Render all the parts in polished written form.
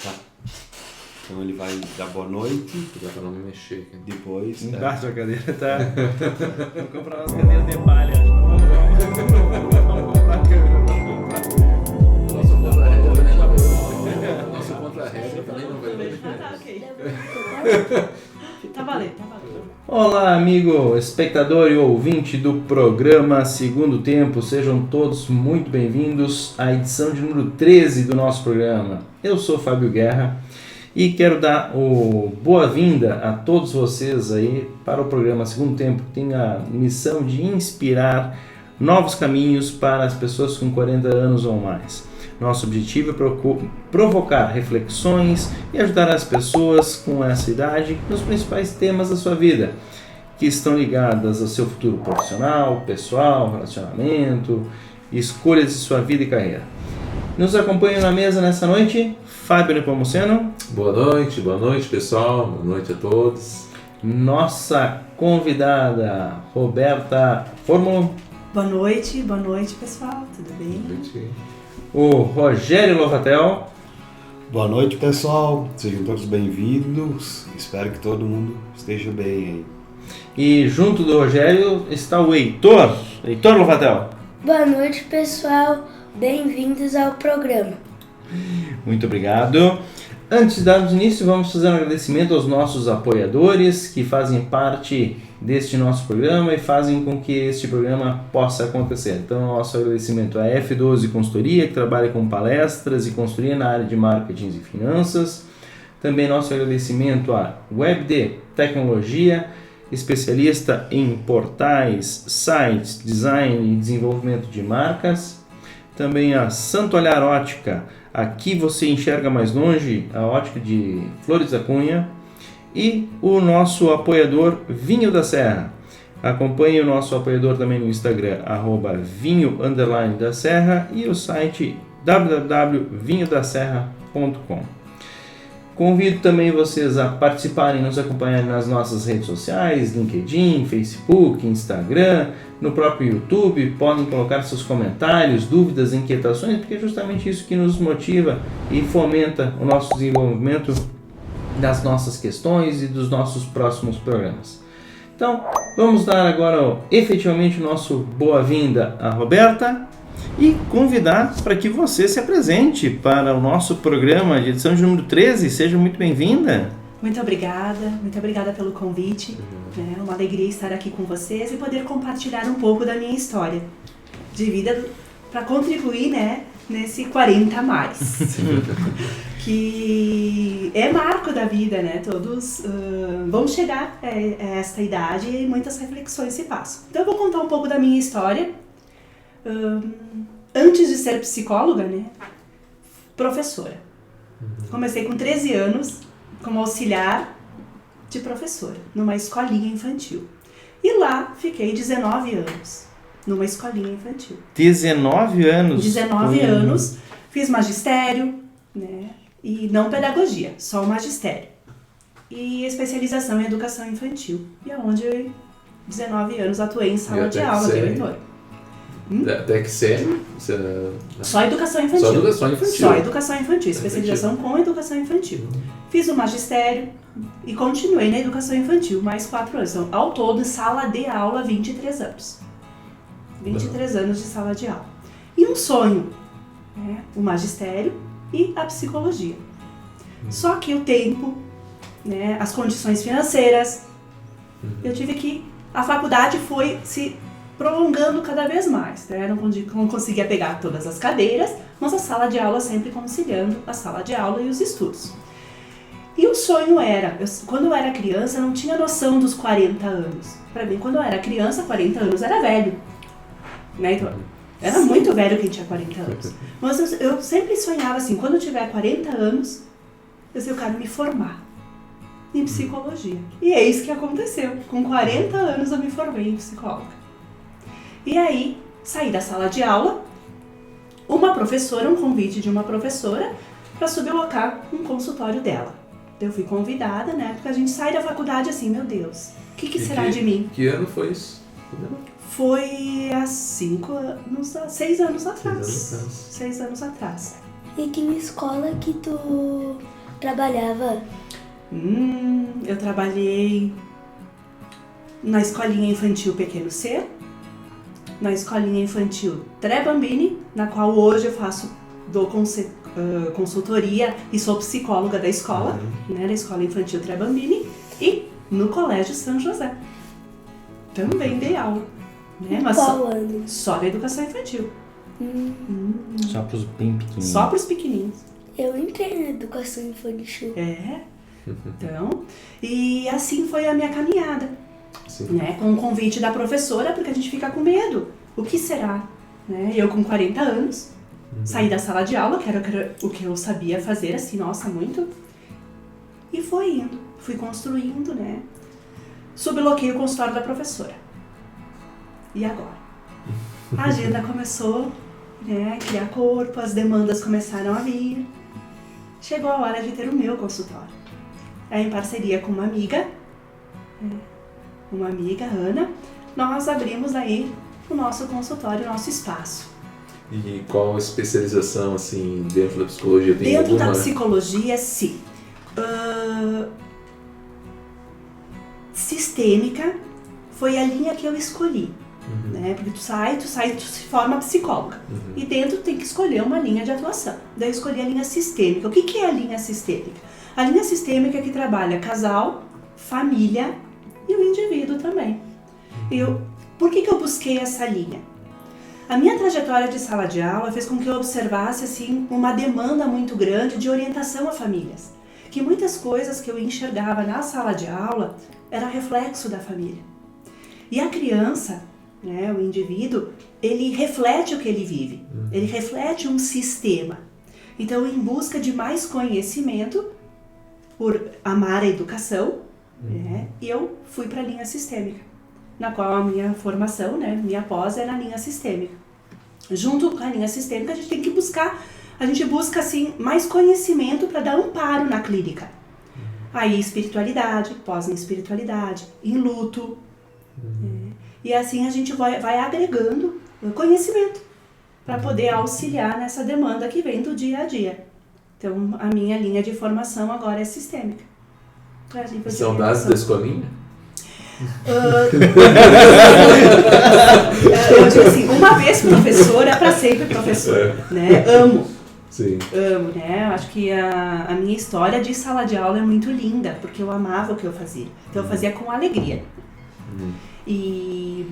tá? Então ele vai dar boa noite. Já pra não me mexer aqui. Depois. Encaixa a cadeira, tá? Vou comprar umas cadeiras de palha, acho. Vamos comprar a câmera, Nosso contra-regra também não vai. Nosso contra-regra também não vai. Tá ok. Tá valendo. Olá, amigo espectador e ouvinte do programa Segundo Tempo, sejam todos muito bem-vindos à edição de número 13 do nosso programa. Eu sou Fábio Guerra e quero dar boa-vinda a todos vocês aí para o programa Segundo Tempo, que tem a missão de inspirar novos caminhos para as pessoas com 40 anos ou mais. Nosso objetivo é provocar reflexões e ajudar as pessoas com essa idade nos principais temas da sua vida, que estão ligadas ao seu futuro profissional, pessoal, relacionamento, escolhas de sua vida e carreira. Nos acompanham na mesa nessa noite, Fábio Nepomuceno. Boa noite pessoal, boa noite a todos. Nossa convidada, Roberta Fórmulo. Boa noite pessoal, tudo bem? Boa noite. O Rogério Lovatel. Boa noite, pessoal. Sejam todos bem-vindos. Espero que todo mundo esteja bem aí. E junto do Rogério está o Heitor Lovatel. Boa noite, pessoal. Bem-vindos ao programa. Muito obrigado. Antes de darmos início, vamos fazer um agradecimento aos nossos apoiadores que fazem parte deste nosso programa e fazem com que este programa possa acontecer. Então, nosso agradecimento à F12 Consultoria, que trabalha com palestras e consultoria na área de marketing e finanças. Também nosso agradecimento à WebD Tecnologia, especialista em portais, sites, design e desenvolvimento de marcas. Também a Santo Olhar Ótica, aqui você enxerga mais longe, a ótica de Flores da Cunha. E o nosso apoiador Vinho da Serra. Acompanhe o nosso apoiador também no Instagram, @vinho_da Serra, e o site www.vinhodaserra.com. Convido também vocês a participarem, nos acompanharem nas nossas redes sociais, LinkedIn, Facebook, Instagram, no próprio YouTube. Podem colocar seus comentários, dúvidas, inquietações, porque é justamente isso que nos motiva e fomenta o nosso desenvolvimento das nossas questões e dos nossos próximos programas. Então, vamos dar agora efetivamente o nosso boa-vinda a Roberta e convidar para que você se apresente para o nosso programa de edição de número 13. Seja muito bem-vinda. Muito obrigada pelo convite. É uma alegria estar aqui com vocês e poder compartilhar um pouco da minha história de vida para contribuir, nesse 40 a mais. Que é marco da vida, Todos vão chegar a esta idade e muitas reflexões se passam. Então eu vou contar um pouco da minha história. Antes de ser psicóloga, professora. Comecei com 13 anos como auxiliar de professora numa escolinha infantil. E lá fiquei 19 anos numa escolinha infantil. 19 anos? 19 anos, fiz magistério, e não pedagogia, só o magistério. E especialização em educação infantil. E é onde eu, 19 anos, atuei em sala de aula, diretor. Até que sério? Só educação infantil. Só educação infantil. Só educação infantil, especialização com educação infantil. Fiz o magistério e continuei na educação infantil, mais 4 anos. Então, ao todo, em sala de aula, 23 anos. 23 anos de sala de aula. E um sonho, o magistério e a psicologia. Só que o tempo, as condições financeiras, eu tive que... A faculdade foi se prolongando cada vez mais. Não conseguia pegar todas as cadeiras, mas a sala de aula sempre conciliando a sala de aula e os estudos. E o sonho era... quando eu era criança, eu não tinha noção dos 40 anos. Para mim, quando eu era criança, 40 anos era velho. Então, era muito velho quem tinha 40 anos. Mas eu sempre sonhava assim, quando eu tiver 40 anos, eu quero me formar em psicologia. E é isso que aconteceu. Com 40 anos eu me formei em psicóloga. E aí, saí da sala de aula, um convite de uma professora para sublocar um consultório dela. Eu fui convidada, porque a gente sai da faculdade assim, meu Deus, o que será de mim? Que ano foi isso? Foi há 6 anos atrás. 6 anos atrás. E que escola que tu trabalhava? Eu trabalhei na escolinha infantil Pequeno C, na escolinha infantil Tre Bambini, na qual hoje eu dou consultoria e sou psicóloga da escola, né, da escola infantil Tre Bambini, e no Colégio São José. Também dei aula. Né, mas Qual ano? só na educação infantil. Só para os bem pequenininhos. Só para os pequenininhos. Eu entrei na educação infantil. Então, e assim foi a minha caminhada. Sim. Né, com o convite da professora, porque a gente fica com medo. O que será? Né? Eu com 40 anos, saí da sala de aula, que era o que eu sabia fazer, assim, nossa, muito. E foi indo, fui construindo, né? Subloquei o consultório da professora. E agora? A agenda começou, né, a criar corpo, as demandas começaram a vir. Chegou a hora de ter o meu consultório. Aí, em parceria com uma amiga, Ana, nós abrimos aí o nosso consultório, o nosso espaço. E qual a especialização, assim, dentro da psicologia? Tem Dentro alguma? da psicologia, sim. Sistêmica foi a linha que eu escolhi. Né? Porque tu se forma psicóloga. E dentro tem que escolher uma linha de atuação. Daí eu escolhi a linha sistêmica. O que é a linha sistêmica? A linha sistêmica é que trabalha casal, família e o indivíduo também. Por que eu busquei essa linha? A minha trajetória de sala de aula fez com que eu observasse assim, uma demanda muito grande de orientação a famílias. Que muitas coisas que eu enxergava na sala de aula era reflexo da família. E a criança, né, o indivíduo, ele reflete o que ele vive. Ele reflete um sistema. Então, em busca de mais conhecimento, por amar a educação, né, eu fui para a linha sistêmica, na qual a minha formação, né, minha pós é na linha sistêmica. Junto com a linha sistêmica, a gente busca assim, mais conhecimento para dar amparo na clínica. Aí espiritualidade, pós em espiritualidade, em luto. E assim a gente vai agregando conhecimento para poder auxiliar nessa demanda que vem do dia a dia. Então, a minha linha de formação agora é sistêmica. Saudades da escolinha? Eu digo assim, uma vez professora, é para sempre professora. Né? Amo. Sim. Amo, né? Acho que a minha história de sala de aula é muito linda, porque eu amava o que eu fazia. Então, eu fazia com alegria. E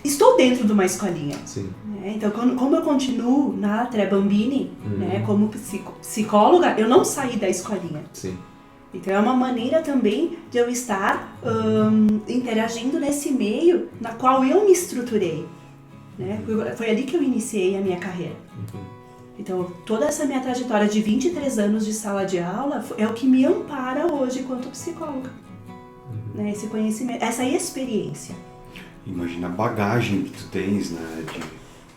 estou dentro de uma escolinha. Sim. Né? Então, como eu continuo na Tre Bambini, né, como psicóloga, eu não saí da escolinha. Sim. Então, é uma maneira também de eu estar interagindo nesse meio na qual eu me estruturei. Né? Foi ali que eu iniciei a minha carreira. Então, toda essa minha trajetória de 23 anos de sala de aula é o que me ampara hoje quanto psicóloga. Né? Esse conhecimento, essa experiência. Imagina a bagagem que tu tens, né, de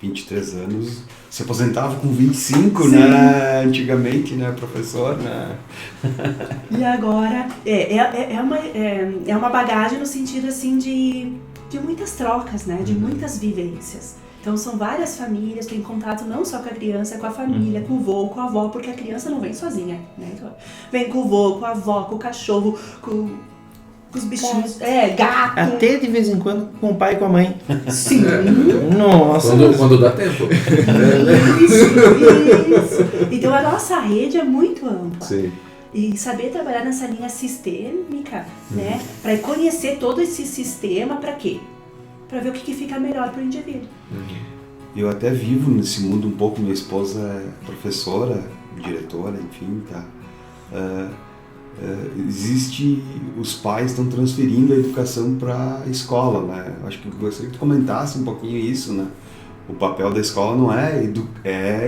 23 anos, se aposentava com 25, né, antigamente, né, professor, né. E agora, é uma bagagem no sentido, assim, de muitas trocas, né, de muitas vivências. Então, são várias famílias, tem contato não só com a criança, com a família, com o vô, com a avó, porque a criança não vem sozinha, né, vem com o vô, com a avó, com o cachorro, com os bichinhos, gato. Até de vez em quando com o pai e com a mãe. Sim. Nossa. Quando dá tempo. Isso. Então a nossa rede é muito ampla. Sim. E saber trabalhar nessa linha sistêmica, né? Para conhecer todo esse sistema, para quê? Para ver o que fica melhor para o indivíduo. Eu até vivo nesse mundo um pouco, minha esposa é professora, diretora, enfim, tá. Os pais estão transferindo a educação para a escola, né? Acho que eu gostaria que tu comentasse um pouquinho isso, né? O papel da escola não é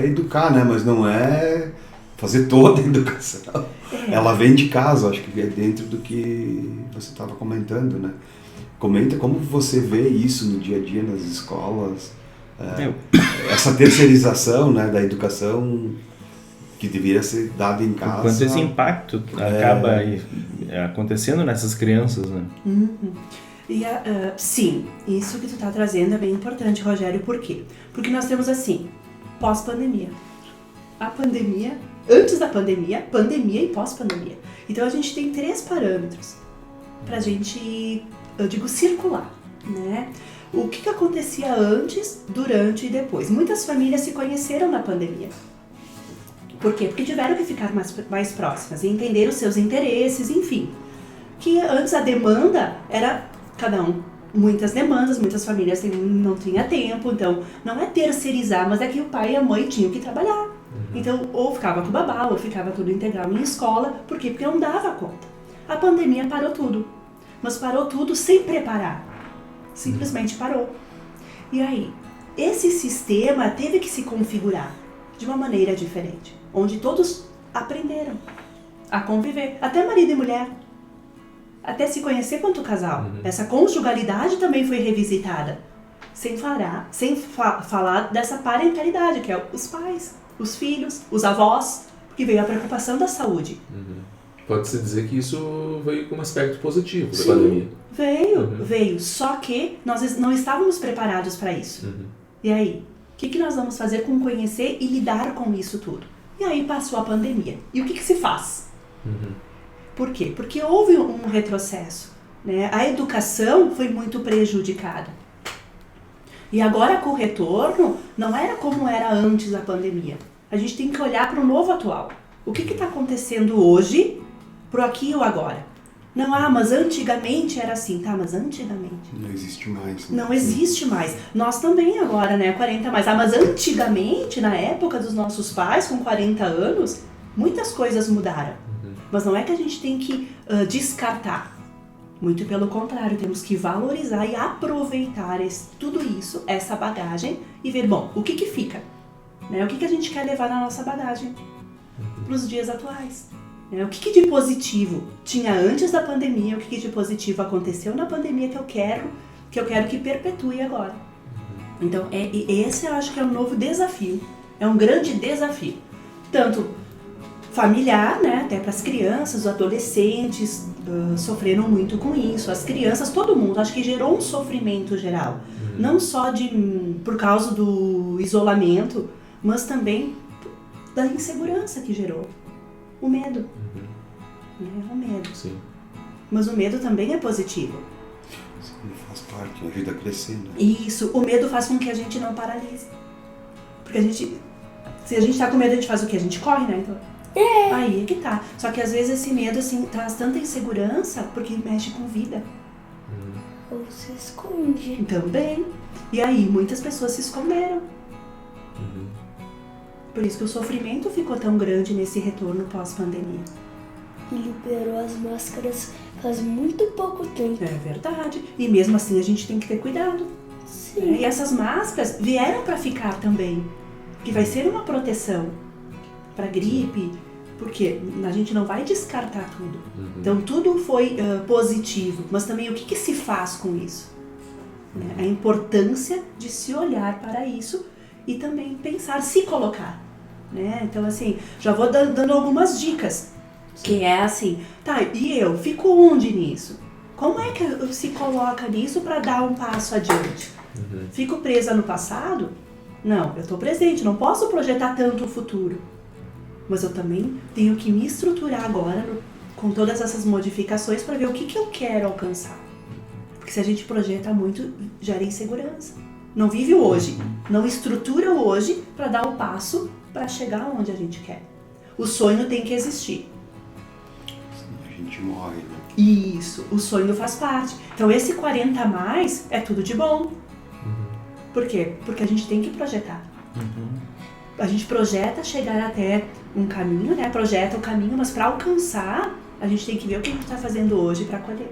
educar, né? Mas não é fazer toda a educação. Ela vem de casa, acho que é dentro do que você estava comentando, né? Comenta como você vê isso no dia a dia nas escolas, essa terceirização, né, da educação que deveria ser dada em casa. Quanto esse impacto acaba acontecendo nessas crianças, né? E sim, isso que tu tá trazendo é bem importante, Rogério. Por quê? Porque nós temos assim, pós-pandemia. a pandemia, antes da pandemia, pandemia e pós-pandemia. Então a gente tem 3 parâmetros pra gente, eu digo, circular, né? O que acontecia antes, durante e depois. Muitas famílias se conheceram na pandemia. Por quê? Porque tiveram que ficar mais próximas e entender os seus interesses, enfim. Que antes a demanda era cada um, muitas demandas, muitas famílias não tinham tempo, então não é terceirizar, mas é que o pai e a mãe tinham que trabalhar. Então ou ficava com o babá, ou ficava tudo integral em escola, por quê? Porque não dava conta. A pandemia parou tudo, mas parou tudo sem preparar, simplesmente parou. E aí, esse sistema teve que se configurar de uma maneira diferente, onde todos aprenderam a conviver, até marido e mulher, até se conhecer quanto casal. Essa conjugalidade também foi revisitada, sem falar dessa parentalidade, que é os pais, os filhos, os avós, que veio a preocupação da saúde. Pode-se dizer que isso veio com um aspecto positivo da Sim, pandemia. Veio, só que nós não estávamos preparados para isso. E aí, o que nós vamos fazer com conhecer e lidar com isso tudo? E aí passou a pandemia. E o que se faz? Por quê? Porque houve um retrocesso, né? A educação foi muito prejudicada. E agora com o retorno, não era como era antes da pandemia. A gente tem que olhar para o novo atual. O que está acontecendo hoje, pro aqui e o agora? Não, mas antigamente era assim, tá, mas antigamente. Não existe mais. Né? Não existe mais. Nós também agora, né, 40 mais. Mas antigamente, na época dos nossos pais, com 40 anos, muitas coisas mudaram. Mas não é que a gente tem que descartar. Muito pelo contrário, temos que valorizar e aproveitar tudo isso, essa bagagem, e ver, bom, o que fica? Né? O que a gente quer levar na nossa bagagem para os dias atuais? Né? O que de positivo tinha antes da pandemia, o que de positivo aconteceu na pandemia que eu quero que perpetue agora. Então, esse eu acho que é um novo desafio, é um grande desafio. Tanto familiar, né, até para as crianças, os adolescentes sofreram muito com isso, as crianças, todo mundo, acho que gerou um sofrimento geral, não só por causa do isolamento, mas também da insegurança que gerou, o medo, né, o medo. Sim. Mas o medo também é positivo. Sim, faz parte, ajuda a crescer, né? Isso, o medo faz com que a gente não paralise, porque se a gente tá com medo, a gente faz o quê? A gente corre, né, então... Aí é que tá. Só que às vezes esse medo assim traz tanta insegurança porque mexe com vida. Ou se esconde. Também. E aí muitas pessoas se esconderam. Por isso que o sofrimento ficou tão grande nesse retorno pós-pandemia. E liberou as máscaras faz muito pouco tempo. É verdade. E mesmo assim a gente tem que ter cuidado. Sim. Né? E essas máscaras vieram para ficar também. Que vai ser uma proteção para gripe. Porque a gente não vai descartar tudo. Então tudo foi positivo, mas também o que se faz com isso? Né? A importância de se olhar para isso e também pensar, se colocar. Né? Então assim, já vou dando algumas dicas. Que é assim, tá, e eu fico onde nisso? Como é que se coloca nisso para dar um passo adiante? Fico presa no passado? Não, eu estou presente, não posso projetar tanto o futuro. Mas eu também tenho que me estruturar agora com todas essas modificações para ver o que eu quero alcançar. Porque se a gente projeta muito, gera insegurança. Não vive o hoje, não estrutura o hoje para dar o passo para chegar onde a gente quer. O sonho tem que existir. Sim, a gente morre, né? Isso, o sonho faz parte. Então esse 40 a mais é tudo de bom. Por quê? Porque a gente tem que projetar. A gente projeta chegar até um caminho, né? Projeta o caminho, mas para alcançar, a gente tem que ver o que a gente está fazendo hoje para colher.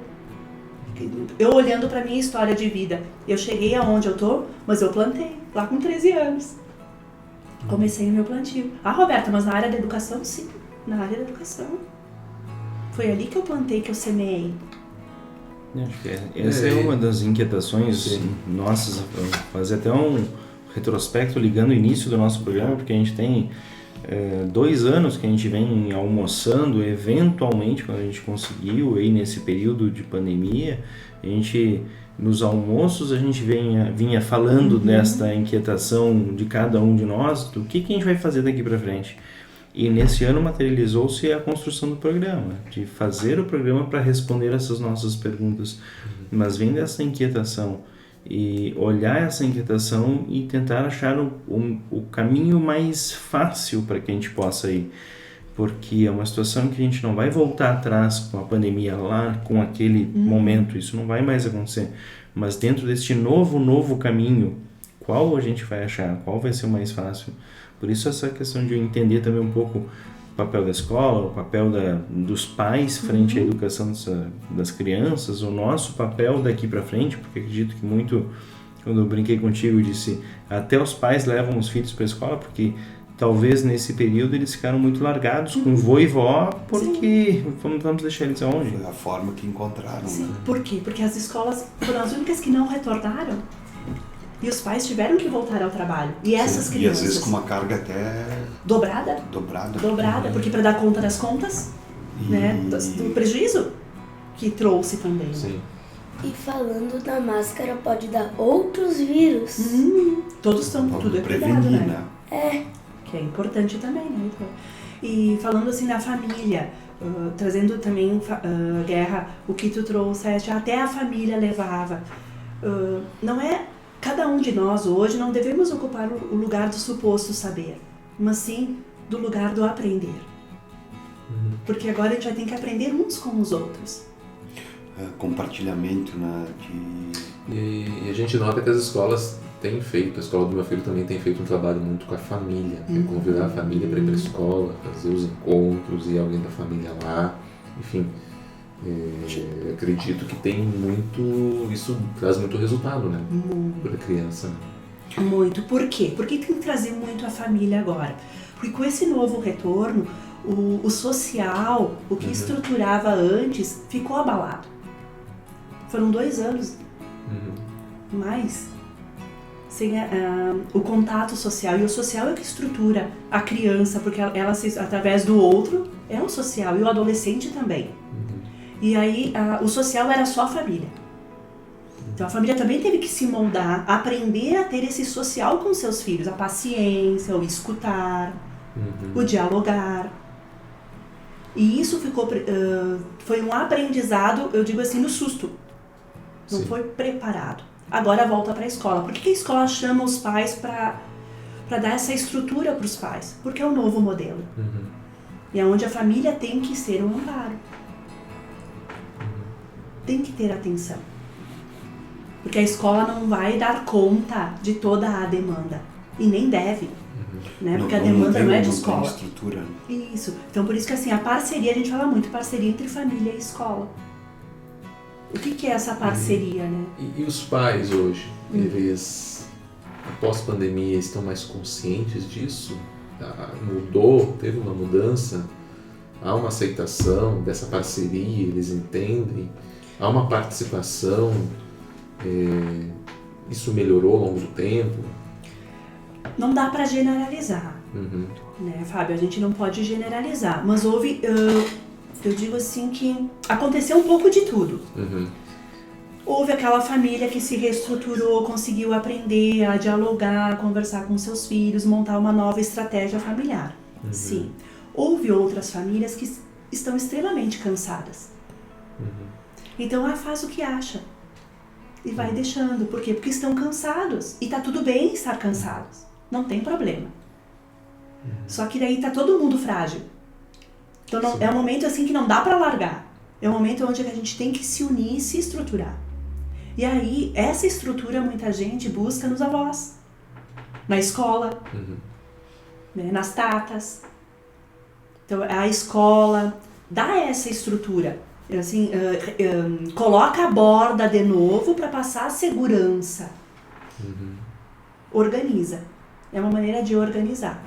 Eu olhando para minha história de vida, eu cheguei aonde eu tô, mas eu plantei, lá com 13 anos. Comecei o meu plantio. Ah, Roberta, mas na área da educação? Sim, na área da educação. Foi ali que eu plantei, que eu semeei. Acho que essa é uma das inquietações nossas, fazer até um retrospecto ligando o início do nosso programa, porque a gente tem 2 anos que a gente vem almoçando, eventualmente, quando a gente conseguiu, aí nesse período de pandemia, A gente, nos almoços, a gente vinha falando desta inquietação de cada um de nós, do que a gente vai fazer daqui para frente. E nesse ano materializou-se a construção do programa, de fazer o programa para responder essas nossas perguntas. Mas vem dessa inquietação, e olhar essa inquietação e tentar achar o caminho mais fácil para que a gente possa ir. Porque é uma situação que a gente não vai voltar atrás com a pandemia lá, com aquele momento, isso não vai mais acontecer. Mas dentro deste novo caminho, qual a gente vai achar, qual vai ser o mais fácil? Por isso essa questão de eu entender também um pouco o papel da escola, o papel dos pais frente à educação das crianças, o nosso papel daqui para frente, porque acredito que muito, quando eu brinquei contigo, eu disse, até os pais levam os filhos para a escola, porque talvez nesse período eles ficaram muito largados com vô e vó, porque vamos deixar eles aonde? Foi a forma que encontraram. Sim. Né? Por quê? Porque as escolas foram as únicas que não retornaram. E os pais tiveram que voltar ao trabalho. E essas crianças... E às vezes com uma carga até... Dobrada, porque para dar conta das contas, né, do prejuízo que trouxe também. Sim. E falando da máscara, pode dar outros vírus. Todos estão, tudo é cuidado, prevenir, né? É. Que é importante também, né? E falando assim da família, trazendo também Guerra, o que tu trouxeste, até a família levava. Não é... Cada um de nós hoje não devemos ocupar o lugar do suposto saber, mas sim do lugar do aprender. Porque agora a gente vai ter que aprender uns com os outros. Compartilhamento, né? E a gente nota que as escolas têm feito, a escola do meu filho também tem feito um trabalho muito com a família, convidar a família para ir para a escola, fazer os encontros, ir alguém da família lá, enfim. Acredito que tem muito, isso traz muito resultado, né? Para a criança. Muito. Por quê? Porque tem que trazer muito a família agora. Porque com esse novo retorno, o social, o que estruturava antes, ficou abalado. Foram 2 anos mais sem o contato social. E o social é que estrutura a criança, porque ela através do outro é o social, e o adolescente também. E aí o social era só a família. Então a família também teve que se moldar, aprender a ter esse social com seus filhos, a paciência, o escutar, o dialogar. E isso foi um aprendizado, eu digo assim, no susto. Não foi preparado. Agora volta para a escola. Por que a escola chama os pais para dar essa estrutura para os pais? Porque é um novo modelo. E é onde a família tem que ser um amparo. Tem que ter atenção. Porque a escola não vai dar conta de toda a demanda. E nem deve. Né? Porque a demanda não é de escola. Estrutura. Isso. Então por isso que assim, a parceria, a gente fala muito, parceria entre família e escola. O que é essa parceria, né? E os pais hoje, eles, após pandemia, estão mais conscientes disso? Mudou? Teve uma mudança? Há uma aceitação dessa parceria? Eles entendem? Há uma participação? Isso melhorou ao longo do tempo? Não dá para generalizar, né, Fábio? A gente não pode generalizar, mas houve, eu digo assim que aconteceu um pouco de tudo. Houve aquela família que se reestruturou, conseguiu aprender a dialogar, a conversar com seus filhos, montar uma nova estratégia familiar. Sim. Houve outras famílias que estão extremamente cansadas. Então, faz o que acha. E vai deixando. Por quê? Porque estão cansados. E tá tudo bem estar cansados. Não tem problema. Só que daí tá todo mundo frágil. Então é um momento assim que não dá para largar. É um momento onde a gente tem que se unir e se estruturar. E aí, essa estrutura muita gente busca nos avós. Na escola. Né, nas tatas. Então a escola dá essa estrutura. Assim, coloca a borda de novo para passar a segurança. Organiza. É uma maneira de organizar.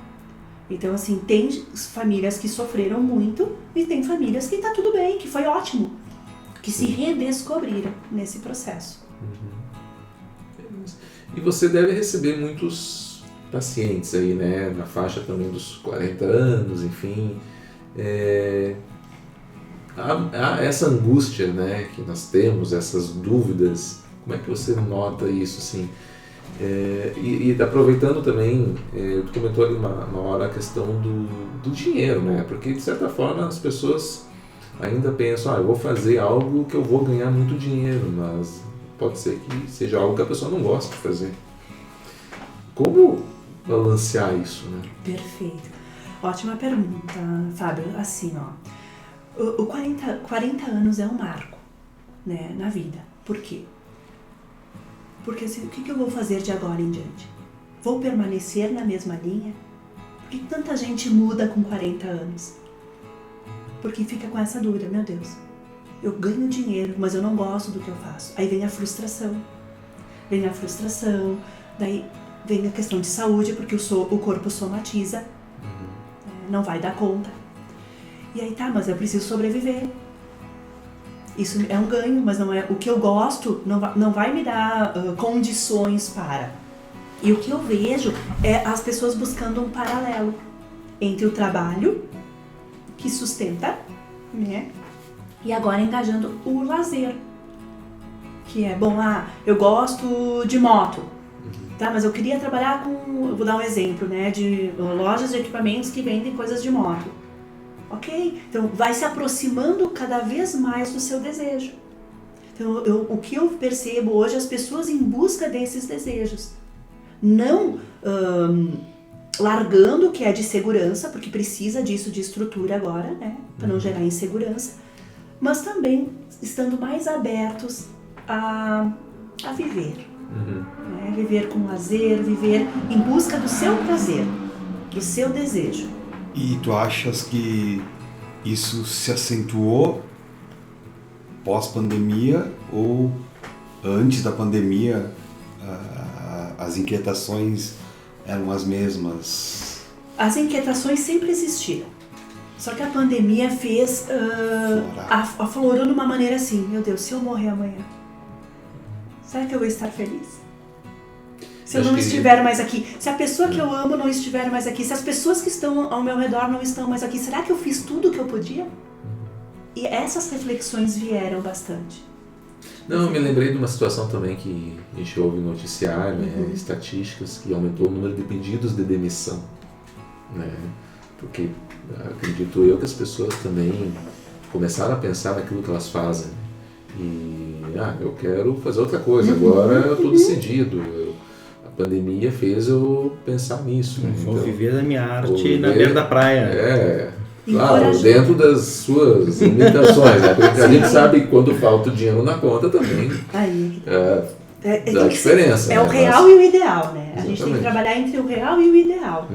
Então, assim, tem famílias que sofreram muito e tem famílias que tá tudo bem, que foi ótimo. Que se redescobriram nesse processo. E você deve receber muitos pacientes aí, né? Na faixa também dos 40 anos, enfim. há essa angústia, né, que nós temos, essas dúvidas. Como é que você nota isso, assim? E aproveitando também, tu comentou ali uma hora a questão do dinheiro, né? Porque de certa forma as pessoas ainda pensam, eu vou fazer algo que eu vou ganhar muito dinheiro, mas pode ser que seja algo que a pessoa não gosta de fazer. Como balancear isso, né? Perfeito. Ótima pergunta, Fábio. Assim, o 40 anos é um marco, né, na vida. Por quê? Porque assim, o que eu vou fazer de agora em diante? Vou permanecer na mesma linha? Por que tanta gente muda com 40 anos? Porque fica com essa dúvida, meu Deus, eu ganho dinheiro, mas eu não gosto do que eu faço. Aí vem a frustração. Daí vem a questão de saúde, porque o corpo somatiza, não vai dar conta. E aí mas eu preciso sobreviver. Isso é um ganho, mas não é o que eu gosto, não vai me dar condições para. E o que eu vejo é as pessoas buscando um paralelo entre o trabalho, que sustenta, né, e agora engajando o lazer. Que é, eu gosto de moto, tá, mas eu queria trabalhar eu vou dar um exemplo, né, de lojas de equipamentos que vendem coisas de moto. Ok? Então, vai se aproximando cada vez mais do seu desejo. Então, o que eu percebo hoje, as pessoas em busca desses desejos. Não largando o que é de segurança, porque precisa disso de estrutura agora, né? Para não gerar insegurança. Mas também estando mais abertos a viver. Né? Viver com lazer, viver em busca do seu prazer, do seu desejo. E tu achas que isso se acentuou pós-pandemia ou antes da pandemia as inquietações eram as mesmas? As inquietações sempre existiram. Só que a pandemia fez... aflorou de uma maneira assim, meu Deus, se eu morrer amanhã, será que eu vou estar feliz? Se eu não estiver mais aqui, se a pessoa que eu amo não estiver mais aqui, se as pessoas que estão ao meu redor não estão mais aqui, será que eu fiz tudo o que eu podia? E essas reflexões vieram bastante. Não, eu me lembrei de uma situação também que a gente ouve no noticiário, estatísticas, que aumentou o número de pedidos de demissão. Né? Porque acredito eu que as pessoas também começaram a pensar naquilo que elas fazem. E, eu quero fazer outra coisa, agora eu estou decidido. A pandemia fez eu pensar nisso. Vou viver da minha arte na beira da praia. Claro, dentro das suas limitações, né? Porque a gente sabe que quando falta o dinheiro na conta também dá diferença. É, né? O real e o ideal, né? A gente tem que trabalhar entre o real e o ideal.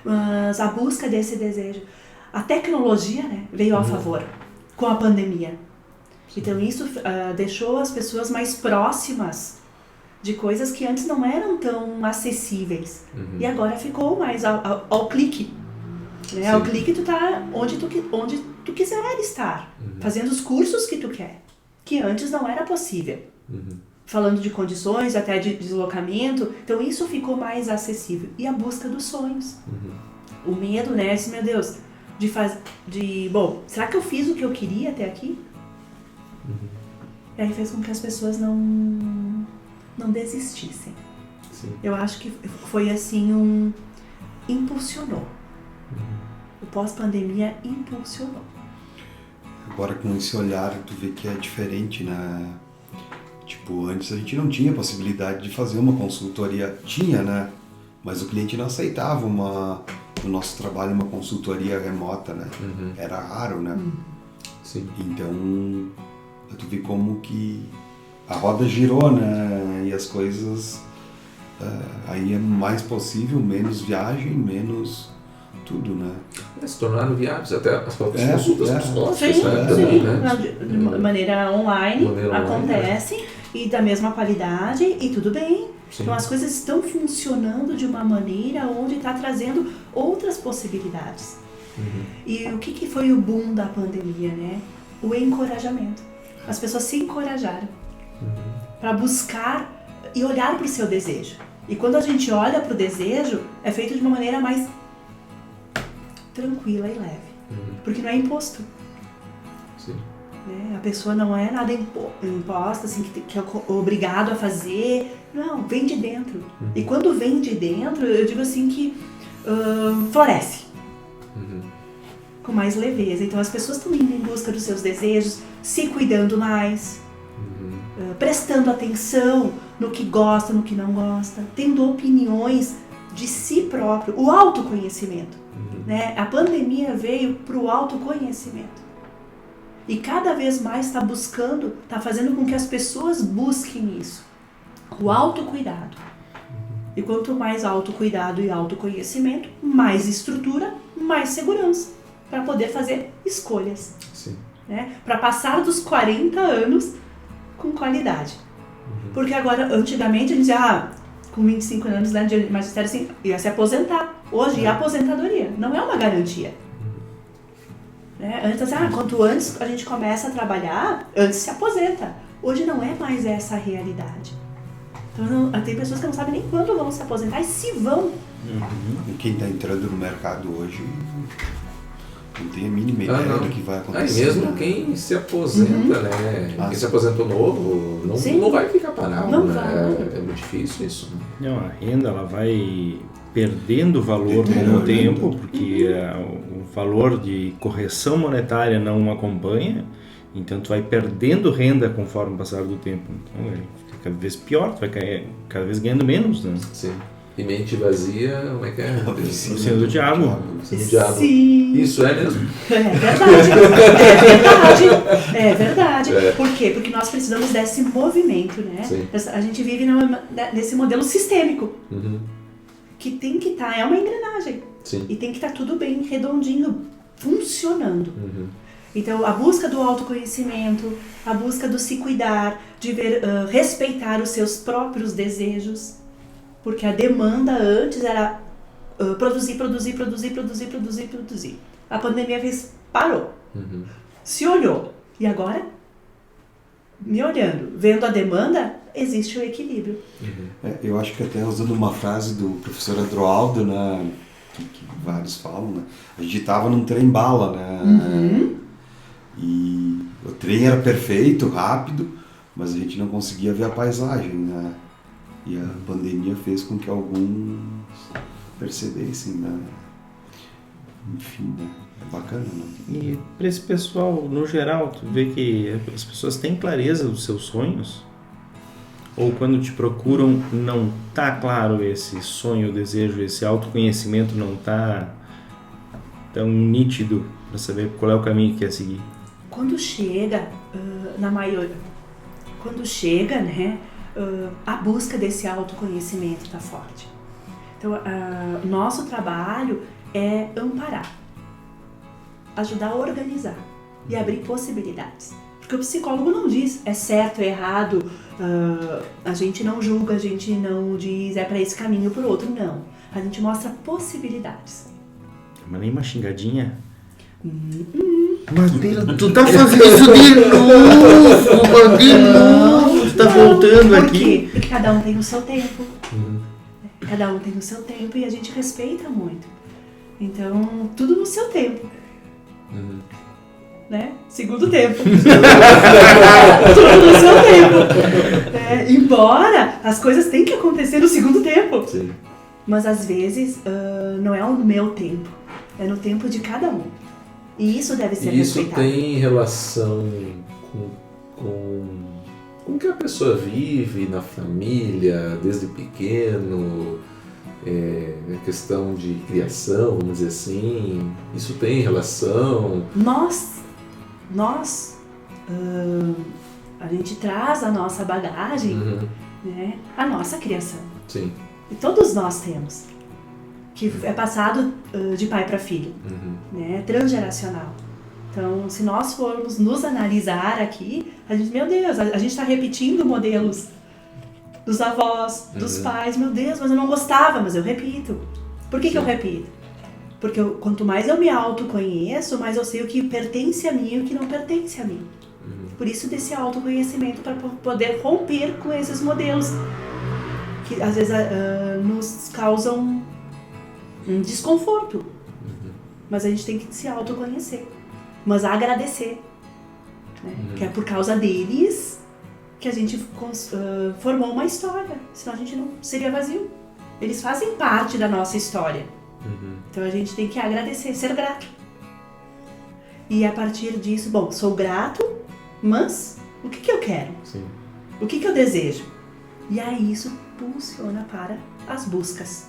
Mas a busca desse desejo. A tecnologia, né, veio a favor com a pandemia. Então isso deixou as pessoas mais próximas de coisas que antes não eram tão acessíveis. E agora ficou mais ao clique. Né? Ao clique tu tá onde tu quiser estar. Fazendo os cursos que tu quer. Que antes não era possível. Falando de condições, até de deslocamento. Então isso ficou mais acessível. E a busca dos sonhos. O medo, né? Meu Deus, será que eu fiz o que eu queria até aqui? E aí fez com que as pessoas não desistissem. Sim. Eu acho que foi assim impulsionou. O pós-pandemia impulsionou. Agora com esse olhar tu vê que é diferente, né? Tipo, antes a gente não tinha possibilidade de fazer uma consultoria. Tinha, né? Mas o cliente não aceitava no nosso trabalho uma consultoria remota, né? Era raro, né? Sim. Então, tu vê como que a roda girou, né? E as coisas... aí é mais possível, menos viagem, menos tudo, né? Se tornaram viáveis, até as próprias consultas psicológicas, sim, né? Sim. Também, né? De maneira online, acontecem, e da mesma qualidade, e tudo bem. Sim. Então as coisas estão funcionando de uma maneira onde está trazendo outras possibilidades. E o que foi o boom da pandemia, né? O encorajamento. As pessoas se encorajaram para buscar e olhar para o seu desejo. E quando a gente olha para o desejo, é feito de uma maneira mais tranquila e leve. Porque não é imposto. Sim. Né? A pessoa não é nada imposta, assim, que é obrigado a fazer. Não, vem de dentro. E quando vem de dentro, eu digo assim que floresce. Com mais leveza. Então as pessoas estão indo em busca dos seus desejos, se cuidando mais, prestando atenção no que gosta, no que não gosta, tendo opiniões de si próprio, o autoconhecimento. Né? A pandemia veio para o autoconhecimento. E cada vez mais está fazendo com que as pessoas busquem isso. O autocuidado. E quanto mais autocuidado e autoconhecimento, mais estrutura, mais segurança para poder fazer escolhas. Sim. Né? Para passar dos 40 anos com qualidade. Porque agora, antigamente, a gente dizia, com 25 anos, né, de magistério, assim, ia se aposentar. Hoje, a aposentadoria não é uma garantia. Né? Antes, assim, quanto antes a gente começa a trabalhar, antes se aposenta. Hoje não é mais essa a realidade. Então, tem pessoas que não sabem nem quando vão se aposentar e se vão. E quem está entrando no mercado hoje não tem a mínima ideia do que vai acontecer. Mesmo né? quem se aposenta, né? Quem se aposentou novo, não vai ficar parado, não né? vai. É muito difícil isso. Né? Não, a renda ela vai perdendo valor com o tempo, porque o valor de correção monetária não acompanha, então tu vai perdendo renda conforme o passar do tempo. Então fica cada vez pior, tu vai cada vez ganhando menos, né? Sim. E mente vazia, como é que é? Oficina do diabo. Oficina do diabo. Sim. Isso é mesmo? É verdade. Por quê? Porque nós precisamos desse movimento, né? Sim. A gente vive nesse modelo sistêmico. Que tem que estar, é uma engrenagem. Sim. E tem que estar tudo bem redondinho, funcionando. Então, a busca do autoconhecimento, a busca do se cuidar, de respeitar os seus próprios desejos. Porque a demanda antes era produzir. A pandemia parou. Se olhou. E agora, me olhando, vendo a demanda, existe o equilíbrio. Eu acho que até usando uma frase do professor Adroaldo, né, que vários falam, né, a gente estava num trem-bala, né, e o trem era perfeito, rápido, mas a gente não conseguia ver a paisagem, né, e a pandemia fez com que alguns percebessem, né, enfim, né, é bacana, né. E para esse pessoal, no geral, tu vê que as pessoas têm clareza dos seus sonhos? Ou quando te procuram, não tá claro esse sonho, desejo, esse autoconhecimento não tá tão nítido para saber qual é o caminho que quer seguir? Quando chega, né, a busca desse autoconhecimento tá forte. Então, nosso trabalho é amparar, ajudar a organizar e abrir possibilidades. Porque o psicólogo não diz é certo, é errado, a gente não julga, a gente não diz é para esse caminho ou por outro, não. A gente mostra possibilidades. Mas nem uma xingadinha? Bandeira, tu tá fazendo isso de novo, Bandeira, tu tá voltando aqui. Por quê? Porque cada um tem o seu tempo. Cada um tem o seu tempo e a gente respeita muito. Então, tudo no seu tempo. Né? Segundo tempo. Tudo no seu tempo. Embora as coisas tenham que acontecer no segundo tempo. Sim. Mas às vezes não é o meu tempo. É no tempo de cada um. E isso deve ser respeitado. Isso tem relação com o que a pessoa vive na família, desde pequeno, a questão de criação, vamos dizer assim. Isso tem relação. Nós a gente traz a nossa bagagem, né, a nossa criação. Sim. E todos nós temos. Que é passado de pai para filho, né, transgeracional. Então, se nós formos nos analisar aqui, a gente, meu Deus, a gente está repetindo modelos dos avós, dos pais. Meu Deus, mas eu não gostava, mas eu repito. Por que eu repito? Porque quanto mais eu me autoconheço, mais eu sei o que pertence a mim e o que não pertence a mim. Por isso desse autoconhecimento, para poder romper com esses modelos que às vezes nos causam um desconforto. Mas a gente tem que se autoconhecer. Mas agradecer. né? Que é por causa deles que a gente formou uma história, senão a gente não seria vazio. Eles fazem parte da nossa história. Então a gente tem que agradecer, ser grato. E a partir disso, bom, sou grato, mas o que eu quero? Sim. O que eu desejo? E aí isso funciona para as buscas.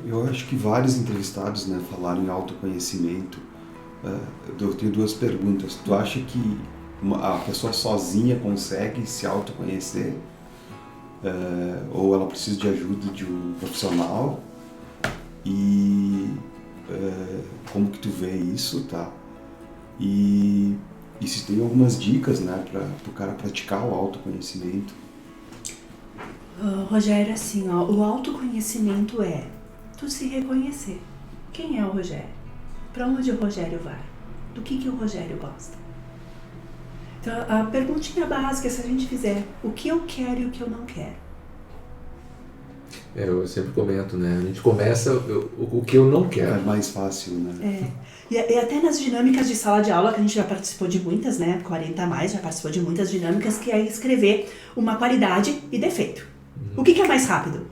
Eu acho que vários entrevistados, né, falaram em autoconhecimento. Eu tenho duas perguntas. Tu acha que a pessoa sozinha consegue se autoconhecer? Ou ela precisa de ajuda de um profissional? E como que tu vê isso, tá? E se tem algumas dicas, né, para o cara praticar o autoconhecimento? Rogério, assim, ó, o autoconhecimento é tu se reconhecer. Quem é o Rogério? Para onde o Rogério vai? Do que o Rogério gosta? Então, a perguntinha básica, se a gente fizer o que eu quero e o que eu não quero. Eu sempre comento, né? A gente começa o que eu não quero. É mais fácil, né? E até nas dinâmicas de sala de aula, que a gente já participou de muitas, né? 40 a mais já participou de muitas dinâmicas, que é escrever uma qualidade e defeito. O que é mais rápido?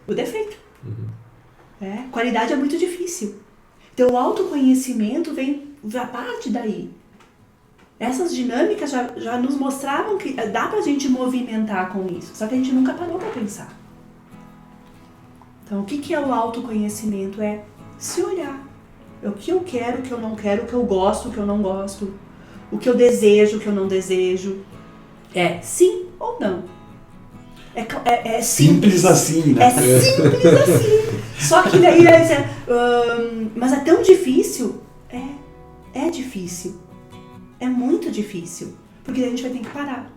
O defeito. Qualidade é muito difícil. Então o autoconhecimento vem a parte daí. Essas dinâmicas já nos mostravam que dá pra gente movimentar com isso, só que a gente nunca parou pra pensar. Então o que é o autoconhecimento? É se olhar. O que eu quero, o que eu não quero, o que eu gosto, o que eu não gosto, o que eu desejo, o que eu não desejo. É sim ou não. É simples assim, né? É simples assim. Só que daí mas é tão difícil. É difícil. É muito difícil. Porque daí a gente vai ter que parar.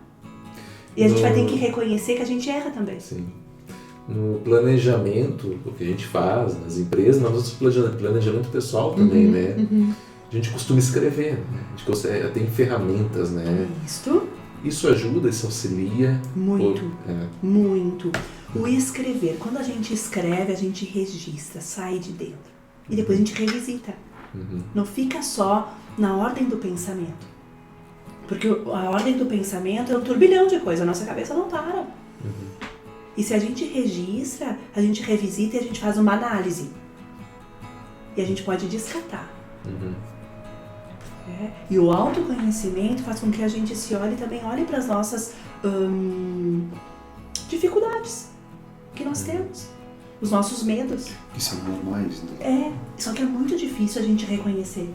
E a gente vai ter que reconhecer que a gente erra também. Sim. No planejamento, o que a gente faz nas empresas, no nosso planejamento pessoal também, né? A gente costuma escrever, né? A gente tem ferramentas, né? Isso ajuda, isso auxilia. Muito, muito. O escrever, quando a gente escreve, a gente registra, sai de dentro. E depois a gente revisita. Não fica só na ordem do pensamento. Porque a ordem do pensamento é um turbilhão de coisas, a nossa cabeça não para. E se a gente registra, a gente revisita e a gente faz uma análise. E a gente pode descartar. E o autoconhecimento faz com que a gente se olhe e também olhe para as nossas dificuldades que nós temos. Os nossos medos. Que são normais, né? Só que é muito difícil a gente reconhecer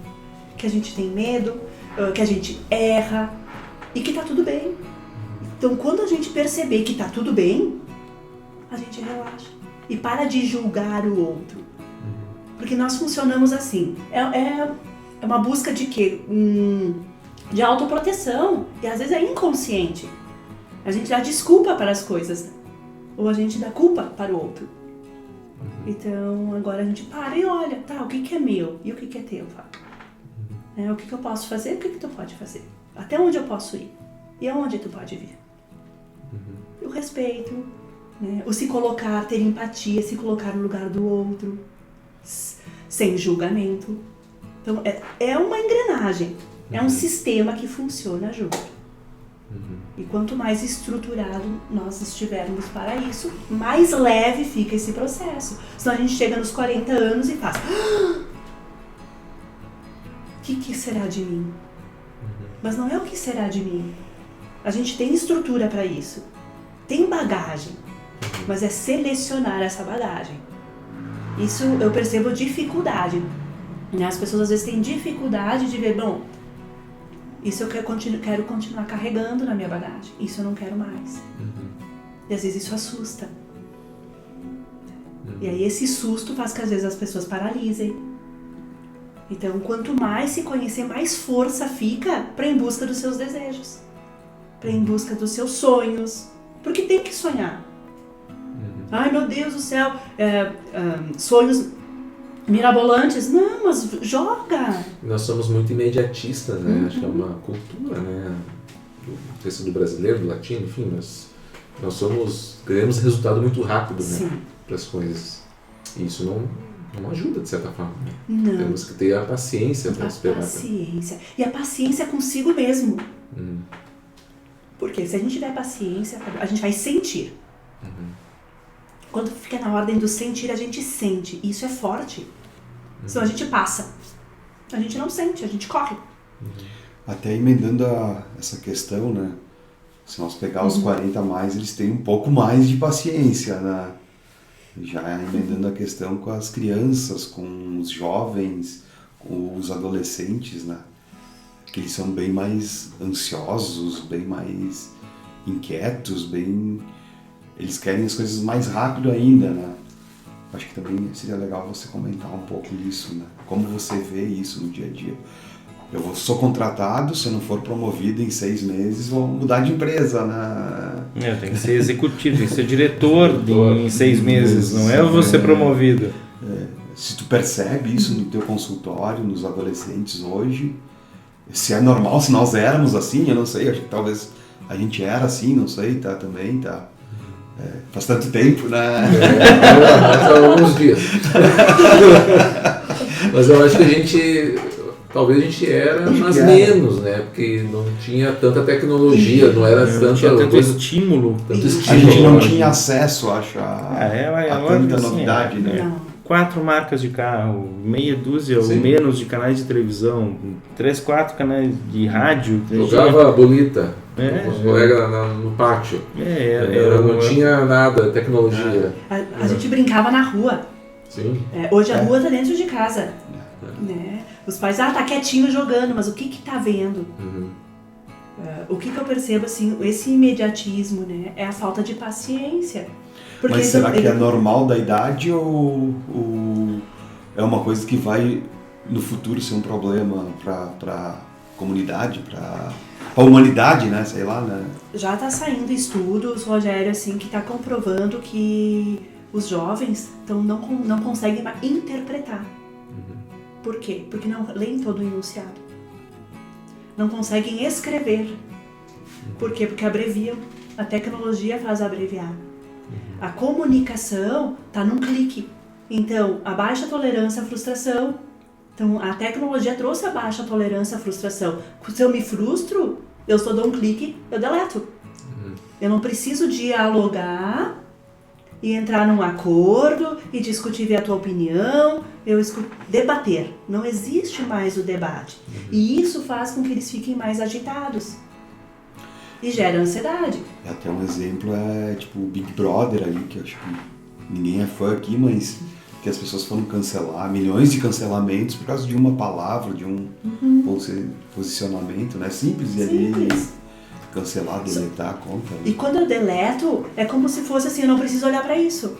que a gente tem medo, que a gente erra e que tá tudo bem. Então quando a gente perceber que tá tudo bem, a gente relaxa e para de julgar o outro. Porque nós funcionamos assim. É uma busca de quê? De autoproteção. E às vezes é inconsciente. A gente dá desculpa para as coisas. Ou a gente dá culpa para o outro. Então agora a gente para e olha, tá, o que é meu e o que é teu, Fábio? O que eu posso fazer e o que tu pode fazer? Até onde eu posso ir? E aonde tu pode vir? E o respeito, né? O se colocar, ter empatia, se colocar no lugar do outro, sem julgamento. Então é uma engrenagem, é um sistema que funciona junto. E quanto mais estruturado nós estivermos para isso, mais leve fica esse processo. Senão a gente chega nos 40 anos e faz: o que será de mim? Mas não é o que será de mim. A gente tem estrutura para isso. Tem bagagem. Mas é selecionar essa bagagem. Isso eu percebo dificuldade. As pessoas às vezes têm dificuldade de ver, bom, isso eu quero continuar carregando na minha bagagem. Isso eu não quero mais. E às vezes isso assusta. E aí esse susto faz que às vezes as pessoas paralisem. Então, quanto mais se conhecer, mais força fica para ir em busca dos seus desejos. Para ir em busca dos seus sonhos. Porque tem que sonhar. Ai, meu Deus do céu, sonhos mirabolantes. Não, mas joga. Nós somos muito imediatistas, né? Acho que é uma cultura, né? Não sei se do brasileiro, do latino, enfim, mas nós queremos resultado muito rápido, né? Para as coisas. E isso não ajuda, de certa forma. Não. Temos que ter a paciência para A esperar. paciência. E a paciência consigo mesmo. Porque se a gente tiver paciência, a gente vai sentir. Quando fica na ordem do sentir, a gente sente. E isso é forte. Senão a gente passa. A gente não sente, a gente corre. Até emendando essa questão, né? Se nós pegar os 40 a mais, eles têm um pouco mais de paciência, né? Já emendando a questão com as crianças, com os jovens, com os adolescentes, né? Que eles são bem mais ansiosos, bem mais inquietos, eles querem as coisas mais rápido ainda, né? Acho que também seria legal você comentar um pouco disso, né? Como você vê isso no dia a dia. Eu sou contratado, se eu não for promovido em 6 meses, vou mudar de empresa, né? Tem que ser executivo, tem que ser diretor em 6 meses, não é você promovido. Se tu percebe isso no teu consultório, nos adolescentes hoje, se é normal, se nós éramos assim, eu não sei, acho que talvez a gente era assim, não sei, tá também, tá... faz tanto tempo, né? Há alguns dias. Mas eu acho que a gente... Talvez a gente era, mas menos, né? Porque não tinha tanta tecnologia, não era tanto estímulo. A gente não tinha acesso, acho, a tanta assim, novidade, né? Não. 4 marcas de carro, meia dúzia ou menos de canais de televisão, 3, 4 canais de rádio. Jogava bolita com os colegas no pátio. Não tinha nada, tecnologia. A gente brincava na rua. Sim. Hoje a rua tá dentro de casa. Né? Os pais, tá quietinho jogando, mas o que tá vendo? O que eu percebo, assim, esse imediatismo, né? É a falta de paciência. Porque mas será que é normal da idade ou é uma coisa que vai no futuro ser um problema para a comunidade, para a humanidade, né? Sei lá, né? Já tá saindo estudos, Rogério, assim, que tá comprovando que os jovens não conseguem mais interpretar. Por quê? Porque não leem todo o enunciado. Não conseguem escrever. Por quê? Porque abreviam. A tecnologia faz abreviar. A comunicação está num clique. Então, a baixa tolerância à frustração. Então, a tecnologia trouxe a baixa tolerância à frustração. Se eu me frustro, eu só dou um clique, eu deleto. Eu não preciso dialogar e entrar num acordo e discutir, ver a tua opinião, debater. Não existe mais o debate. E isso faz com que eles fiquem mais agitados. E gera ansiedade. Até um exemplo é tipo o Big Brother ali, que eu acho que ninguém é fã aqui, mas que as pessoas foram cancelar, milhões de cancelamentos por causa de uma palavra, de um posicionamento, né? Simples. E ali cancelar, deletar a conta. Né? E quando eu deleto, é como se fosse assim, eu não preciso olhar para isso.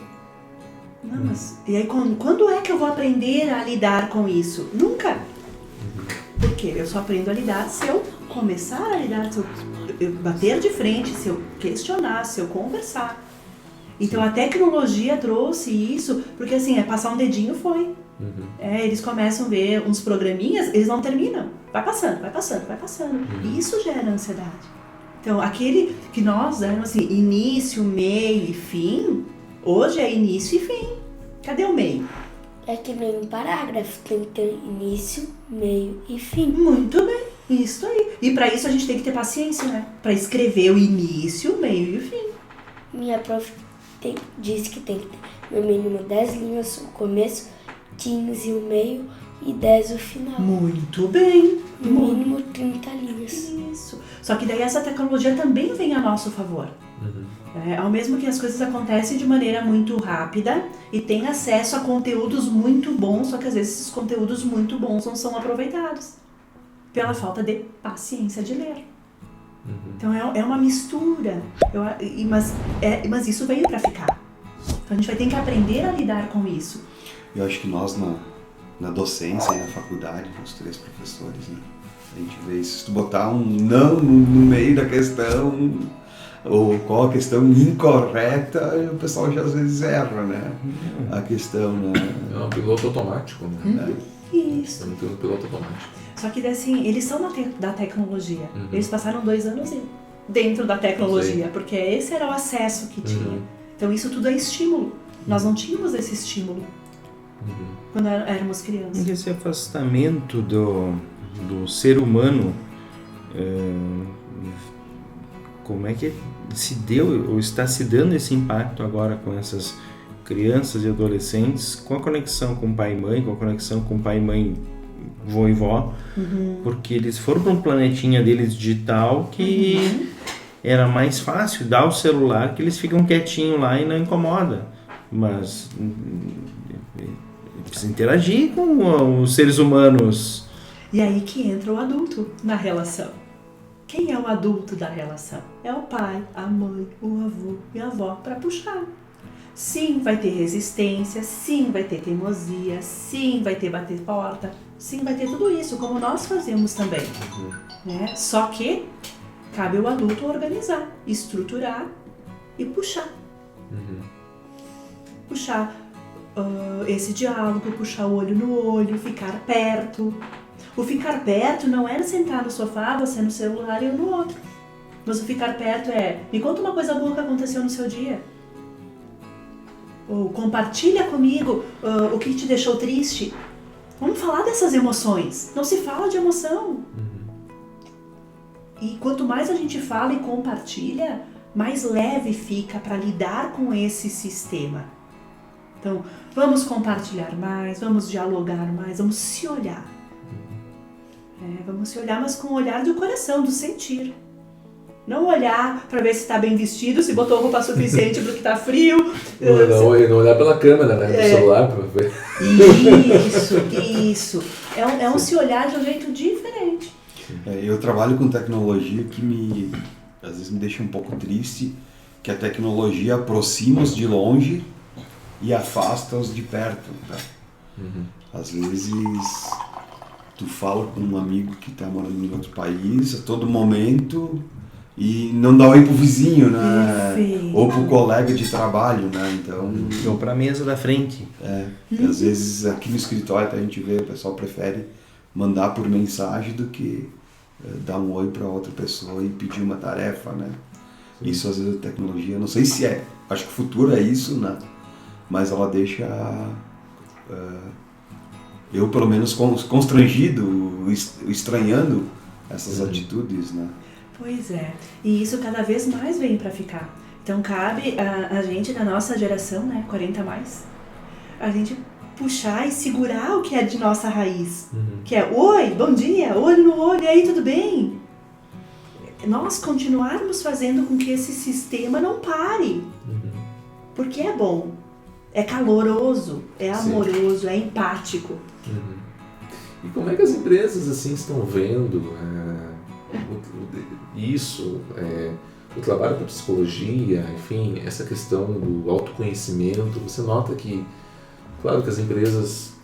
Não, mas... E aí, quando é que eu vou aprender a lidar com isso? Nunca. Por quê? Eu só aprendo a lidar se eu começar a lidar, se eu bater de frente, se eu questionar, se eu conversar. Então, a tecnologia trouxe isso, porque assim, passar um dedinho foi. Eles começam a ver uns programinhas, eles não terminam. Vai passando, vai passando, vai passando. E isso gera ansiedade. Então, aquele que nós damos assim, início, meio e fim, hoje é início e fim. Cadê o meio? É que nem um parágrafo, tem que ter início, meio e fim. Muito bem, isso aí. E para isso a gente tem que ter paciência, né? Para escrever o início, o meio e o fim. Minha prof disse que tem que ter no mínimo 10 linhas o começo, 15 o meio e 10 o final. Muito bem. No mínimo 30 linhas. Isso. Só que daí essa tecnologia também vem a nosso favor. Ao mesmo que as coisas acontecem de maneira muito rápida e tem acesso a conteúdos muito bons, só que às vezes esses conteúdos muito bons não são aproveitados pela falta de paciência de ler. Então é uma mistura, mas isso veio para ficar. Então a gente vai ter que aprender a lidar com isso. Eu acho que nós na docência e na faculdade, os 3 professores, né? A gente vê isso. Se tu botar um não no meio da questão, ou qual a questão incorreta, o pessoal já às vezes erra, né? A questão, né? É um piloto automático, né? Isso. É um piloto automático. Só que assim, eles são da tecnologia. Eles passaram 2 anos dentro da tecnologia, porque esse era o acesso que tinha. Então isso tudo é estímulo. Nós não tínhamos esse estímulo. quando éramos crianças. Esse afastamento do ser humano, como é que se deu ou está se dando esse impacto agora com essas crianças e adolescentes, com a conexão com pai e mãe, com a conexão com pai e mãe, vô e vó, porque eles foram para um planetinha deles digital que era mais fácil dar o celular, que eles ficam quietinhos lá e não incomoda, mas precisa interagir com os seres humanos. E aí que entra o adulto na relação. Quem é o adulto da relação? É o pai, a mãe, o avô e a avó para puxar. Sim, vai ter resistência, sim, vai ter teimosia, sim, vai ter bater porta, sim, vai ter tudo isso, como nós fazemos também. Né? Só que cabe ao adulto organizar, estruturar e puxar. Puxar esse diálogo, puxar o olho no olho, ficar perto. O ficar perto não é sentar no sofá, você no celular e eu no outro. Mas o ficar perto é, me conta uma coisa boa que aconteceu no seu dia. Ou compartilha comigo o que te deixou triste. Vamos falar dessas emoções. Não se fala de emoção. E quanto mais a gente fala e compartilha, mais leve fica para lidar com esse sistema. Então, vamos compartilhar mais, vamos dialogar mais, vamos se olhar. Vamos se olhar, mas com o olhar do coração, do sentir. Não olhar para ver se está bem vestido, se botou roupa suficiente porque está frio. Não olhar pela câmera, né? Do celular para ver. Isso. É um se olhar de um jeito diferente. Eu trabalho com tecnologia que às vezes me deixa um pouco triste, que a tecnologia aproxima os de longe e afasta os de perto. Tá? Às vezes tu fala com um amigo que está morando em outro país a todo momento e não dá oi pro vizinho, né? Perfeito. Ou pro colega de trabalho, né? Então, Ou para a mesa da frente. Às vezes aqui no escritório a gente vê, o pessoal prefere mandar por mensagem do que dar um oi para outra pessoa e pedir uma tarefa, né? Isso às vezes a tecnologia, não sei se acho que o futuro é isso, né? Mas ela deixa eu pelo menos constrangido, estranhando essas atitudes, né? Pois é, e isso cada vez mais vem para ficar. Então cabe a gente da nossa geração, né, 40 mais, a gente puxar e segurar o que é de nossa raiz. Que é, oi, bom dia, olho no olho, e aí, tudo bem? Nós continuarmos fazendo com que esse sistema não pare. Porque é bom, é caloroso, é amoroso, é empático. E como é que as empresas assim estão vendo isso, o trabalho com psicologia, enfim, essa questão do autoconhecimento? Você nota que, claro que as empresas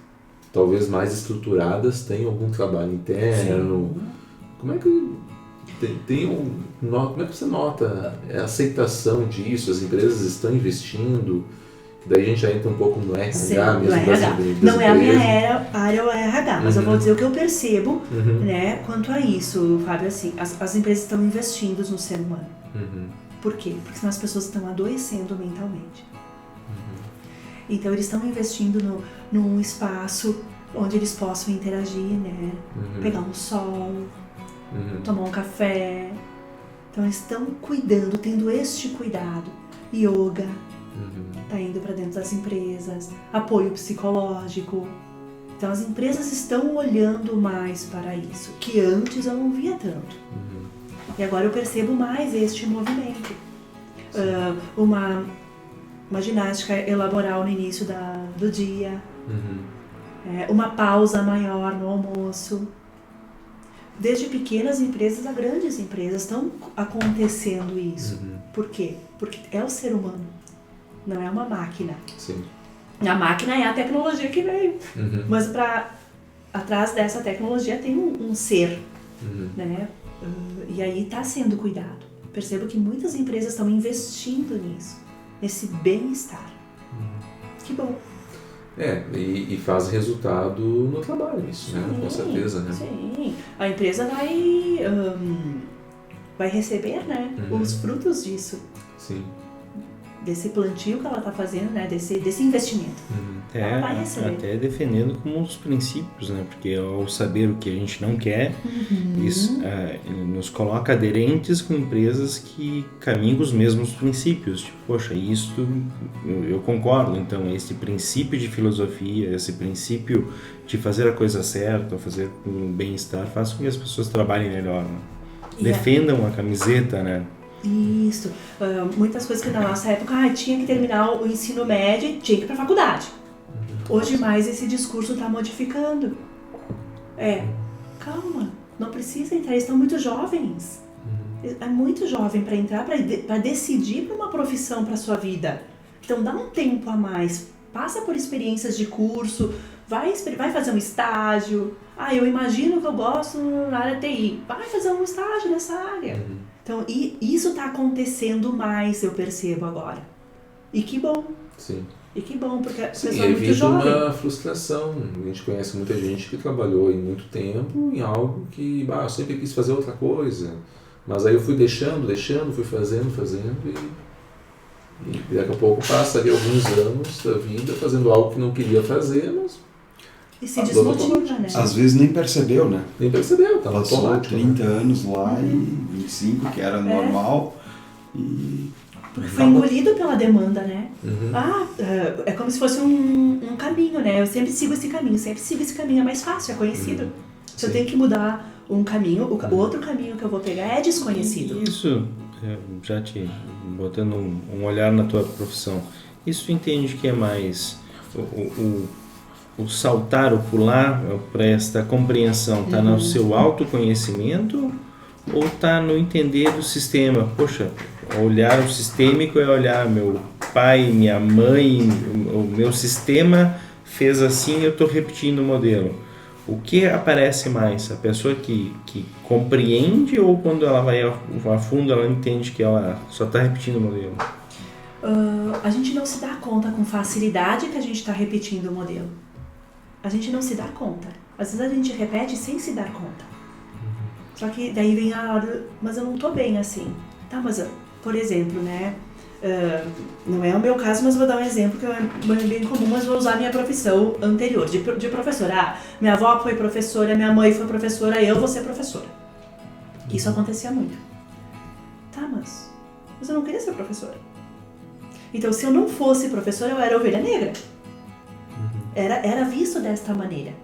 talvez mais estruturadas têm algum trabalho interno. Sim. Como é que como é que você nota a aceitação disso? As empresas estão investindo? Daí a gente já entra um pouco no RH. Sim, mesmo no RH. Das não é a minha área, o RH, mas eu vou Uhum. dizer o que eu percebo, né, quanto a isso, Fábio, assim, as empresas estão investindo no ser humano. Uhum. Por quê? Porque senão as pessoas estão adoecendo mentalmente. Então eles estão investindo num espaço onde eles possam interagir, né, pegar um sol, tomar um café. Então eles estão cuidando, tendo este cuidado. Yoga. Está indo para dentro das empresas, apoio psicológico. Então as empresas estão olhando mais para isso, que antes eu não via tanto. E agora eu percebo mais este movimento. Uma ginástica laboral no início do dia, uma pausa maior no almoço. Desde pequenas empresas a grandes empresas estão acontecendo isso. Por quê? Porque é o ser humano. Não é uma máquina. Sim. A máquina é a tecnologia que veio. Mas atrás dessa tecnologia tem um ser. Né? E aí está sendo cuidado. Percebo que muitas empresas estão investindo nisso. Nesse bem-estar. Que bom. E faz resultado no trabalho isso, né? Com certeza, né? Sim. A empresa vai receber, né? Os frutos disso. Sim. desse plantio que ela está fazendo, né? Desse investimento. Ela vai receber. Até defendendo como os princípios, né? Porque ao saber o que a gente não quer, isso nos coloca aderentes com empresas que caminham com os mesmos princípios. Tipo, poxa, isto eu concordo. Então, esse princípio de filosofia, esse princípio de fazer a coisa certa, fazer com o bem-estar, faz com que as pessoas trabalhem melhor, né? Defendam a camiseta, né? Isso. Muitas coisas que na nossa época tinha que terminar o ensino médio e tinha que ir para a faculdade. Hoje mais esse discurso está modificando. Calma, não precisa entrar, eles estão muito jovens. É muito jovem para entrar, para decidir para uma profissão para sua vida. Então dá um tempo a mais, passa por experiências de curso, vai fazer um estágio. Eu imagino que eu gosto na área TI, vai fazer um estágio nessa área. Então isso está acontecendo mais, eu percebo agora. E que bom. Sim. E que bom, porque a pessoa é muito evita jovem. uma frustração. A gente conhece muita gente que trabalhou em muito tempo em algo que eu sempre quis fazer outra coisa. Mas aí eu fui deixando, fui fazendo e daqui a pouco passa ali alguns anos da vida fazendo algo que não queria fazer, mas... E se desmotiva, né? Às vezes nem percebeu, né? Nem percebeu, tá Passou automático, 30 anos lá e 25, que era normal, e... Porque foi engolido pela demanda, né? É como se fosse um caminho, né? Eu sempre sigo esse caminho, é mais fácil, é conhecido. Se eu tenho que mudar um caminho, o outro caminho que eu vou pegar é desconhecido. Isso, já te botando um olhar na tua profissão, isso tu entende que é mais o saltar, o pular para esta compreensão, está no seu autoconhecimento ou está no entender do sistema? Poxa, olhar o sistêmico é olhar meu pai, minha mãe, o meu sistema fez assim, eu estou repetindo o modelo. O que aparece mais? A pessoa que compreende ou quando ela vai a fundo ela entende que ela só está repetindo o modelo? A gente não se dá conta com facilidade que a gente está repetindo o modelo. A gente não se dá conta. Às vezes a gente repete sem se dar conta. Só que daí vem a hora, mas eu não estou bem assim. Tá, mas, por exemplo, né? Não é o meu caso, mas vou dar um exemplo que é bem comum, mas vou usar a minha profissão anterior, de professora. Minha avó foi professora, minha mãe foi professora, eu vou ser professora. Isso acontecia muito. Tá, mas eu não queria ser professora. Então, se eu não fosse professora, eu era ovelha negra. Era visto desta maneira.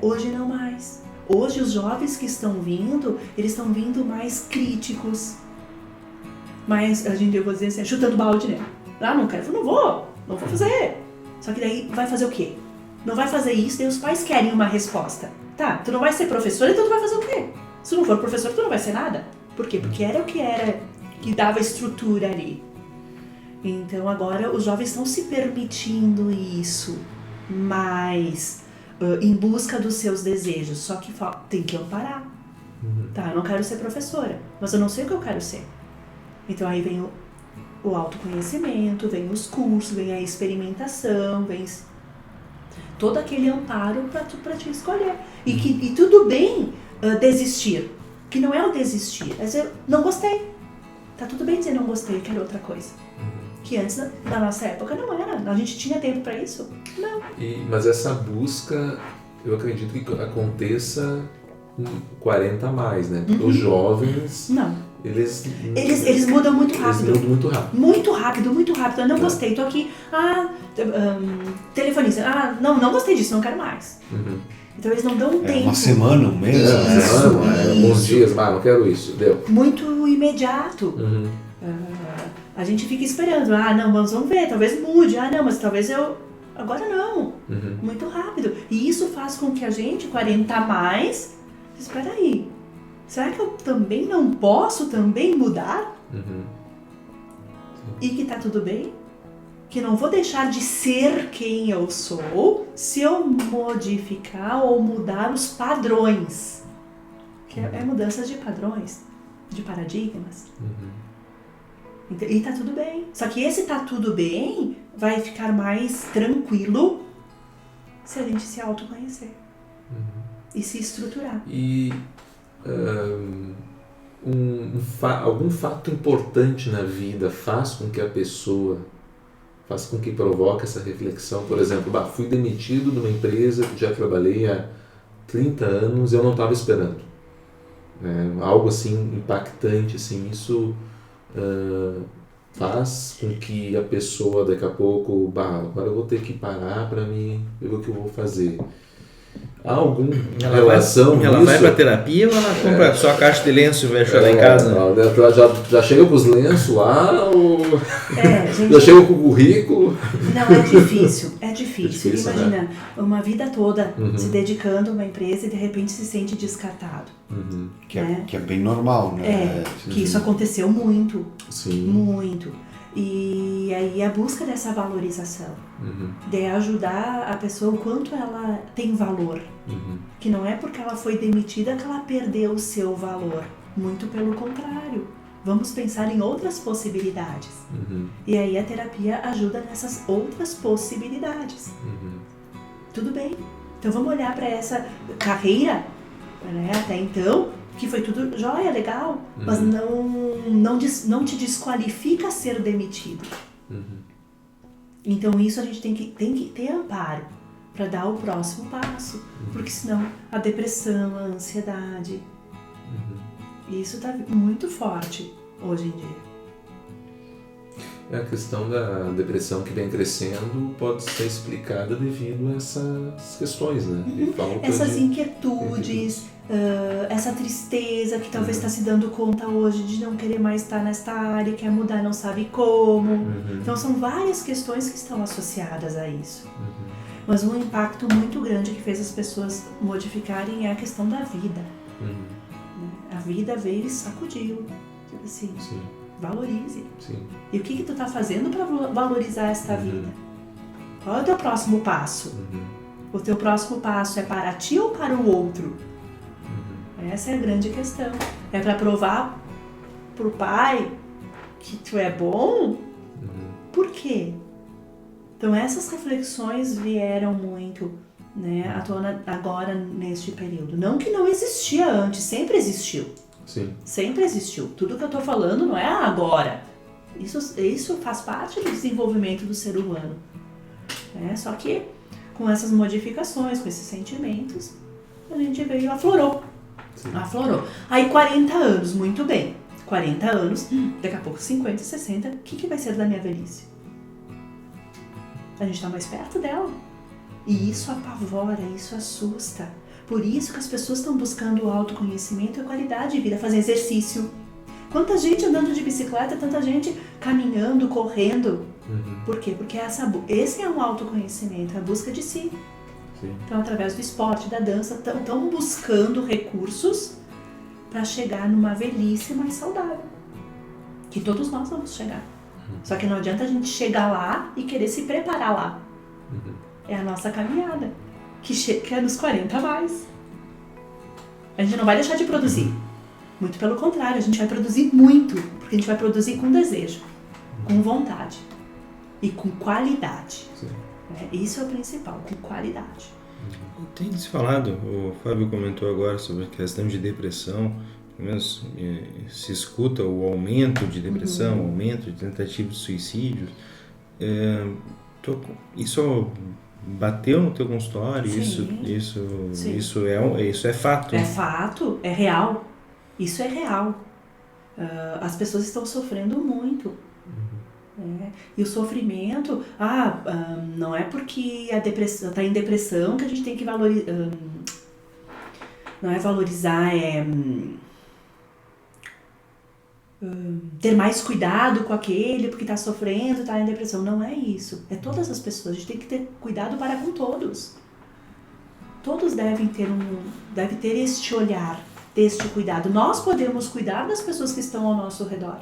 Hoje não mais. Hoje os jovens que estão vindo, eles estão vindo mais críticos. Mas eu vou dizer assim, chutando balde, né? Não quero, não vou fazer. Só que daí vai fazer o quê? Não vai fazer isso, daí os pais querem uma resposta. Tá, tu não vai ser professora, então tu vai fazer o quê? Se tu não for professor, tu não vai ser nada. Por quê? Porque era o que dava estrutura ali. Então agora os jovens estão se permitindo isso, mas em busca dos seus desejos. Só que tem que amparar. Tá, eu não quero ser professora, mas eu não sei o que eu quero ser. Então aí vem o autoconhecimento, vem os cursos, vem a experimentação, vem todo aquele amparo para te escolher. E tudo bem desistir, que não é o desistir, é dizer, não gostei. Tá tudo bem dizer não gostei, quero outra coisa. Que antes, na nossa época, não era. A gente tinha tempo para isso? Não. Mas essa busca, eu acredito que aconteça com 40 a mais, né? Porque os jovens... Não. Eles mudam muito rápido. Eles mudam muito rápido. Muito rápido. Eu não gostei, tô aqui. Telefonista. Não gostei disso, não quero mais. Então eles não dão tempo. Uma semana, um mês. Alguns dias, não quero isso, deu. Muito imediato. A gente fica esperando. Não, vamos ver, talvez mude. Não, mas talvez eu... Agora não. Muito rápido. E isso faz com que a gente, 40 a mais, espera aí. Será que eu também não posso também mudar? E que tá tudo bem? Que não vou deixar de ser quem eu sou se eu modificar ou mudar os padrões. Que é mudança de padrões, de paradigmas. E tá tudo bem. Só que esse tá tudo bem vai ficar mais tranquilo se a gente se autoconhecer. E se estruturar. E algum fato importante na vida faz com que a pessoa, faz com que provoque essa reflexão. Por exemplo, fui demitido de uma empresa que já trabalhei há 30 anos e eu não estava esperando. Algo assim impactante, assim, isso faz com que a pessoa daqui a pouco, agora eu vou ter que parar para ver o que eu vou fazer. Há alguma relação Ela nisso? vai pra terapia ou ela compra só a caixa de lenço e vai chorar em casa? Já chega com os lenços lá, Gente, já chega com o currículo. não, é difícil. É difícil. difícil, Imagina, uma vida toda se dedicando a uma empresa e de repente se sente descartado. Que é bem normal, né? Que isso aconteceu muito. Sim. Muito. E aí a busca dessa valorização, de ajudar a pessoa o quanto ela tem valor. Que não é porque ela foi demitida que ela perdeu o seu valor. Muito pelo contrário. Vamos pensar em outras possibilidades. E aí a terapia ajuda nessas outras possibilidades. Tudo bem. Então vamos olhar para essa carreira, né, até então, que foi tudo jóia, legal, mas não te desqualifica ser demitido. Então isso a gente tem que ter amparo para dar o próximo passo, porque senão a depressão, a ansiedade, isso está muito forte hoje em dia. A questão da depressão que vem crescendo pode ser explicada devido a essas questões, né? Essas inquietudes, essa tristeza que talvez está se dando conta hoje de não querer mais estar nesta área, quer mudar, não sabe como. Então são várias questões que estão associadas a isso. Mas um impacto muito grande que fez as pessoas modificarem é a questão da vida. A vida veio e sacudiu. Tipo assim, Sim. Valorize. Sim. E o que tu está fazendo para valorizar esta vida? Qual é o teu próximo passo? O teu próximo passo é para ti ou para o outro? Essa é a grande questão. É para provar pro pai que tu é bom? Por quê? Então essas reflexões vieram muito, né, à tona agora neste período. Não que não existia antes, sempre existiu. Sim. Sempre existiu. Tudo que eu estou falando não é agora. Isso faz parte do desenvolvimento do ser humano. Só que com essas modificações, com esses sentimentos, a gente veio e aflorou. Aflorou. Aí 40 anos, muito bem. 40 anos, daqui a pouco 50, 60, o que vai ser da minha velhice? A gente está mais perto dela. E isso apavora, isso assusta. Por isso que as pessoas estão buscando o autoconhecimento e a qualidade de vida, fazer exercício. Quanta gente andando de bicicleta, tanta gente caminhando, correndo. Por quê? Porque esse é um autoconhecimento, é a busca de si. Sim. Então, através do esporte, da dança, estão buscando recursos para chegar numa velhice mais saudável. Que todos nós vamos chegar. Só que não adianta a gente chegar lá e querer se preparar lá. É a nossa caminhada. Que é nos 40 a mais. A gente não vai deixar de produzir. Muito pelo contrário, a gente vai produzir muito. Porque a gente vai produzir com desejo, com vontade e com qualidade. Isso é o principal, com qualidade. Tem se falado, o Fábio comentou agora sobre a questão de depressão, pelo menos se escuta o aumento de depressão, o aumento de tentativas de suicídio. Isso bateu no teu consultório? Sim. Isso é fato? É fato, é real. Isso é real. As pessoas estão sofrendo muito. E o sofrimento, não é porque a depressão está em depressão que a gente tem que valorizar. Não é valorizar, ter mais cuidado com aquele porque está sofrendo, está em depressão. Não é isso. É todas as pessoas. A gente tem que ter cuidado para com todos. Todos devem ter este olhar, este cuidado. Nós podemos cuidar das pessoas que estão ao nosso redor.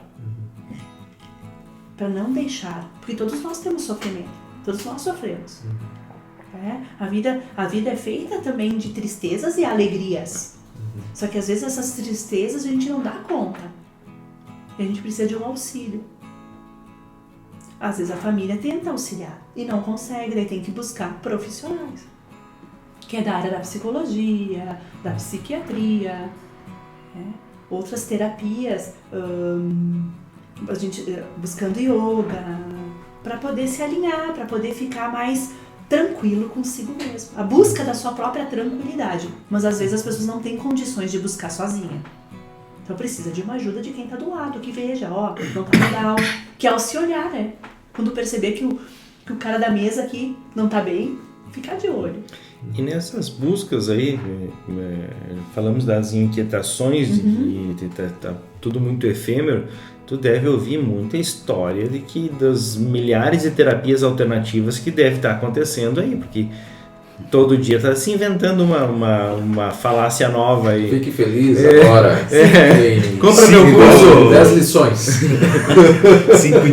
Para não deixar. Porque todos nós temos sofrimento. Todos nós sofremos. A vida é feita também de tristezas e alegrias. Só que às vezes essas tristezas a gente não dá conta. E a gente precisa de um auxílio. Às vezes a família tenta auxiliar e não consegue, daí tem que buscar profissionais. Que é da área da psicologia, da psiquiatria. outras terapias, a gente buscando yoga, para poder se alinhar, para poder ficar mais tranquilo consigo mesmo. A busca da sua própria tranquilidade. Mas às vezes as pessoas não têm condições de buscar sozinha. Então precisa de uma ajuda de quem está do lado, que veja, ó, não tá legal, que ao se olhar, né? Quando perceber que o cara da mesa aqui não tá bem, ficar de olho. E nessas buscas aí, falamos das inquietações, e tá tudo muito efêmero, tu deve ouvir muita história das milhares de terapias alternativas que deve estar acontecendo aí, porque todo dia tá se inventando uma falácia nova aí. Fique feliz agora. Compra meu curso. 10 lições. 5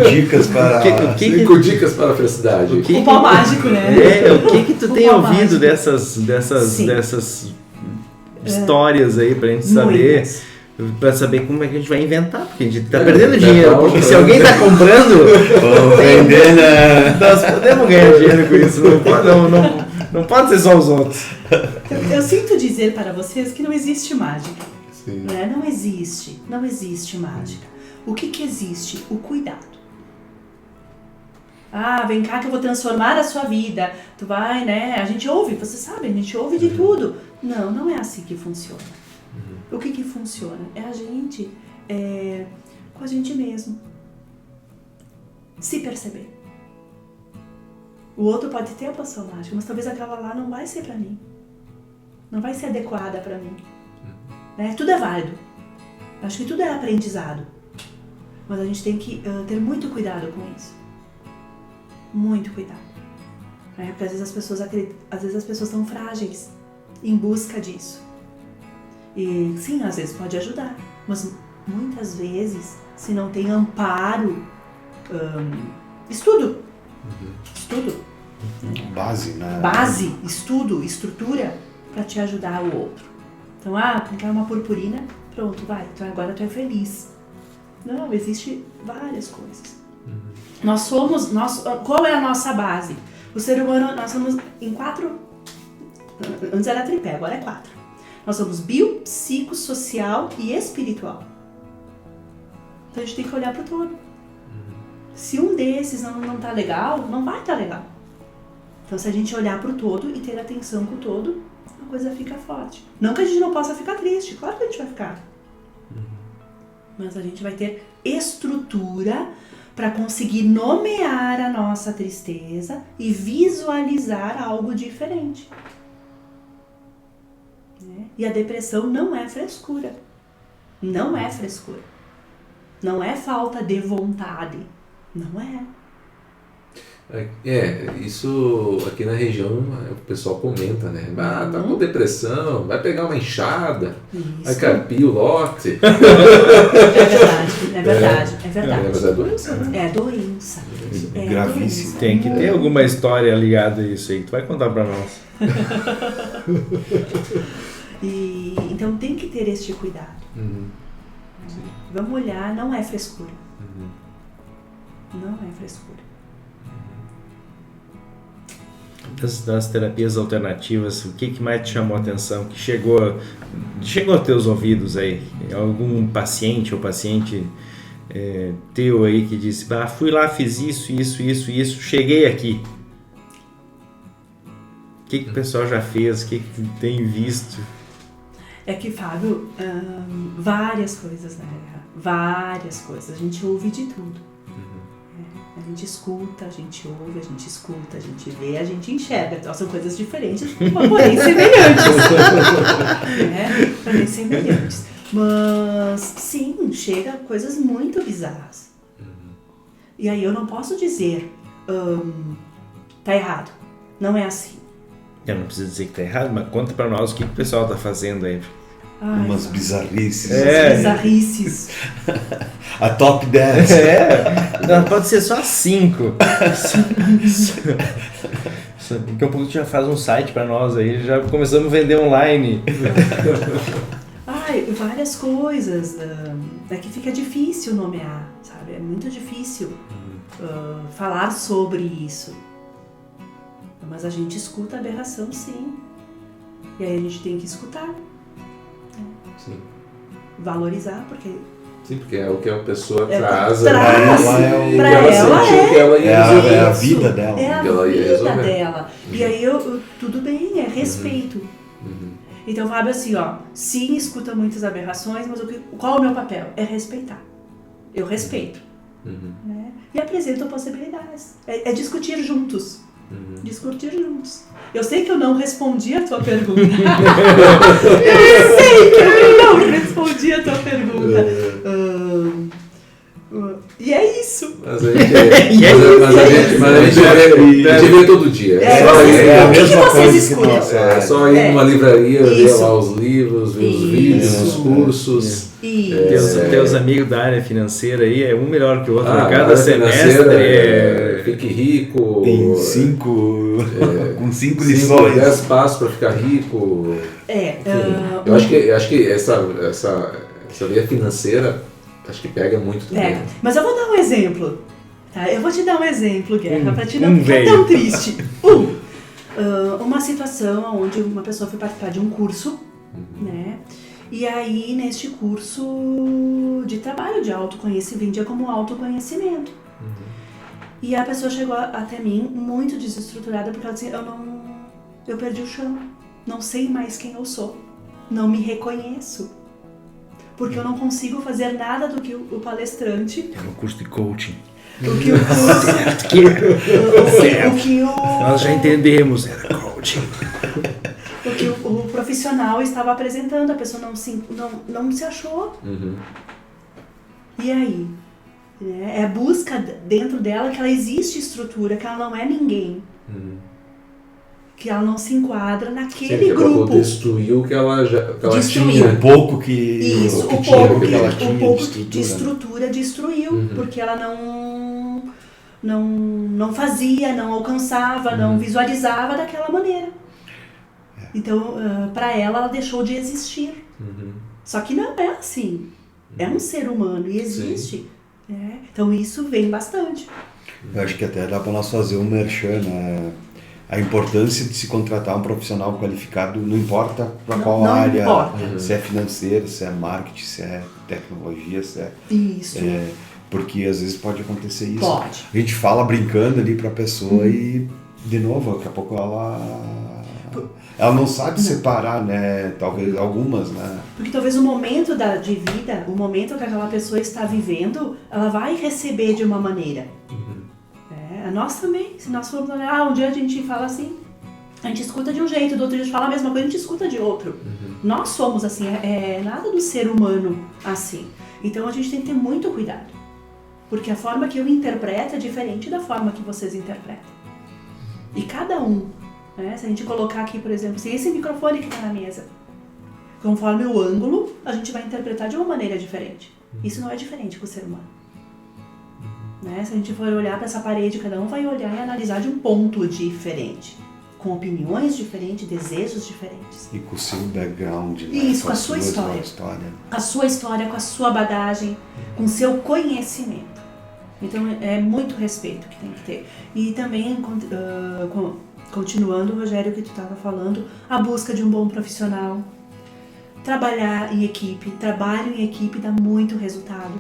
dicas para... 5 dicas para a felicidade. O pau mágico, né? O que tu tem ouvido dessas histórias aí pra gente saber? Muitas. Pra saber como é que a gente vai inventar, porque a gente tá perdendo dinheiro. Porque se alguém tá comprando, nós podemos ganhar dinheiro com isso. Não pode ser só os outros. Eu sinto dizer para vocês que não existe mágica. Sim. Né? Não existe mágica. O que existe? O cuidado. Ah, vem cá que eu vou transformar a sua vida. Tu vai, né? A gente ouve, você sabe, a gente ouve de tudo. Não é assim que funciona. O que funciona? É a gente com a gente mesmo. Se perceber. O outro pode ter a poção mágica, mas talvez aquela lá não vai ser pra mim. Não vai ser adequada pra mim. Né? Tudo é válido. Acho que tudo é aprendizado. Mas a gente tem que ter muito cuidado com isso. Muito cuidado. Né? Porque às vezes as pessoas estão frágeis em busca disso. E sim, às vezes pode ajudar, mas muitas vezes, se não tem amparo, estudo. Base, né? Base, estudo, estrutura para te ajudar o outro. Então, tu quer uma purpurina? Pronto, vai. Então agora tu é feliz. Não, existe várias coisas. Qual é a nossa base? O ser humano, nós somos em 4, antes era tripé, agora é 4. Nós somos bio, psico, social e espiritual. Então a gente tem que olhar para o todo. Se um desses não tá legal, não vai estar legal. Então se a gente olhar para o todo e ter atenção com o todo, a coisa fica forte. Não que a gente não possa ficar triste, claro que a gente vai ficar. Mas a gente vai ter estrutura para conseguir nomear a nossa tristeza e visualizar algo diferente. E a depressão não é frescura. Não é frescura. Não é falta de vontade. Não é. Isso aqui na região o pessoal comenta, né? Tá com depressão, vai pegar uma enxada, vai carpir o lote. É verdade. Mas é doença, né? É doença. É gravíssimo. doença. Tem que ter alguma história ligada a isso aí. Tu vai contar pra nós. E, então tem que ter este cuidado. Vamos olhar, não é frescura. Não é frescura. Das terapias alternativas, o que mais te chamou a atenção? Que chegou aos teus ouvidos aí? Algum paciente ou paciente teu aí que disse, fui lá, fiz isso, cheguei aqui. O que o pessoal já fez? O que tem visto? É que, Fábio, várias coisas, né? Várias coisas. A gente ouve de tudo. A gente escuta, a gente ouve, a gente escuta, a gente vê, a gente enxerga. Então, são coisas diferentes, porém semelhantes. Porém semelhantes. Mas, sim, chega coisas muito bizarras. E aí eu não posso dizer, tá errado. Não é assim. Eu não preciso dizer que tá errado, mas conta pra nós o que o pessoal tá fazendo aí. Umas bizarrices. Bizarrices. A top 10. Não, pode ser só 5. Daqui a pouco a gente já faz um site pra nós aí, já começamos a vender online. Várias coisas. É que fica difícil nomear, sabe? É muito difícil falar sobre isso. Mas a gente escuta a aberração, sim. E aí a gente tem que escutar. Sim. valorizar, porque Sim, porque é o que a pessoa É, traz. traz. Ela é o- Pra ela ela sentiu que ela ia resolver é a isso. vida dela. é a Ela ia vida resolver. dela. E aí tudo bem, é respeito. Uhum. Então, Fábio, assim, ó, sim, escuta muitas aberrações, mas qual é o meu papel? É respeitar. Eu respeito. Uhum. Né? E apresento possibilidades. É discutir juntos. Uhum. Discutir juntos. Eu sei que eu não respondi a tua pergunta. Eu sei que eu não respondi a tua pergunta. E é isso. Mas a gente, mas a gente vê todo dia. É, só vocês- ir, é a o que mesma vocês coisa que escutam? nossa é só ir É. numa livraria, ver Isso. lá os livros, ver os Isso. vídeos, os cursos. Teus amigos da área financeira aí é um melhor que o outro. Ah, Cada área semestre financeira, Fique rico. Tem 5 com 5 5, lições. 10 passos para ficar rico. É, Eu acho que essa via financeira acho que pega muito também. pega. Mas eu vou dar um exemplo. Tá? Eu vou te dar um exemplo, Guerra, pra te não ficar veio. tão triste. Uma situação onde uma pessoa foi participar de um curso, né? E aí, neste curso de trabalho de autoconhecimento, vendia como autoconhecimento. E a pessoa chegou até mim muito desestruturada porque ela disse, eu perdi o chão, não sei mais quem eu sou, não me reconheço. Porque eu não consigo fazer nada do que o palestrante, É um curso de coaching. o que o curso, o que Nós já entendemos, era coaching. o que o profissional estava apresentando, a pessoa não se achou. Uhum. E aí? Né? É a busca dentro dela que ela existe estrutura, que ela não é ninguém. Uhum. Que ela não se enquadra Sim, naquele que é pra grupo. poder destruir o que ela Destruir. tinha. O pouco que Isso, que o tinha, pouco, que ela que, tinha o pouco de de estrutura destruiu, Uhum. porque ela não fazia, não alcançava, não visualizava daquela maneira. Então, para ela deixou de existir. Uhum. Só que não é assim. É um ser humano e existe. Né? Então, isso vem bastante. Eu acho que até dá para nós fazer um merchan, né? A importância de se contratar um profissional qualificado, não importa para qual Não área, importa. se é financeiro, se é marketing, se é tecnologia, se é... Isso. Porque às vezes pode acontecer isso. Pode. A gente fala brincando ali para a pessoa e, de novo, daqui a pouco ela não sabe separar, né? Talvez algumas, né? Porque talvez o momento de vida, o momento que aquela pessoa está vivendo, ela vai receber de uma maneira. Nós também, se nós formos olhar, um dia a gente fala assim, a gente escuta de um jeito, do outro dia a gente fala a mesma coisa, a gente escuta de outro. Nós somos assim, nada do ser humano assim. Então a gente tem que ter muito cuidado. Porque a forma que eu interpreto é diferente da forma que vocês interpretam. E cada um, né? Se a gente colocar aqui, por exemplo, assim, esse microfone que está na mesa, conforme o ângulo, a gente vai interpretar de uma maneira diferente. Isso não é diferente com o ser humano. Né? Se a gente for olhar para essa parede, cada um vai olhar e analisar de um ponto diferente, com opiniões diferentes, desejos diferentes. E com o seu background, né? Isso, com a sua sua história. Com a sua história, com a sua bagagem, com o seu conhecimento. Então é muito respeito que tem que ter. E também, continuando, Rogério, que tu estava falando, a busca de um bom profissional. Trabalhar em equipe, trabalho em equipe dá muito resultado.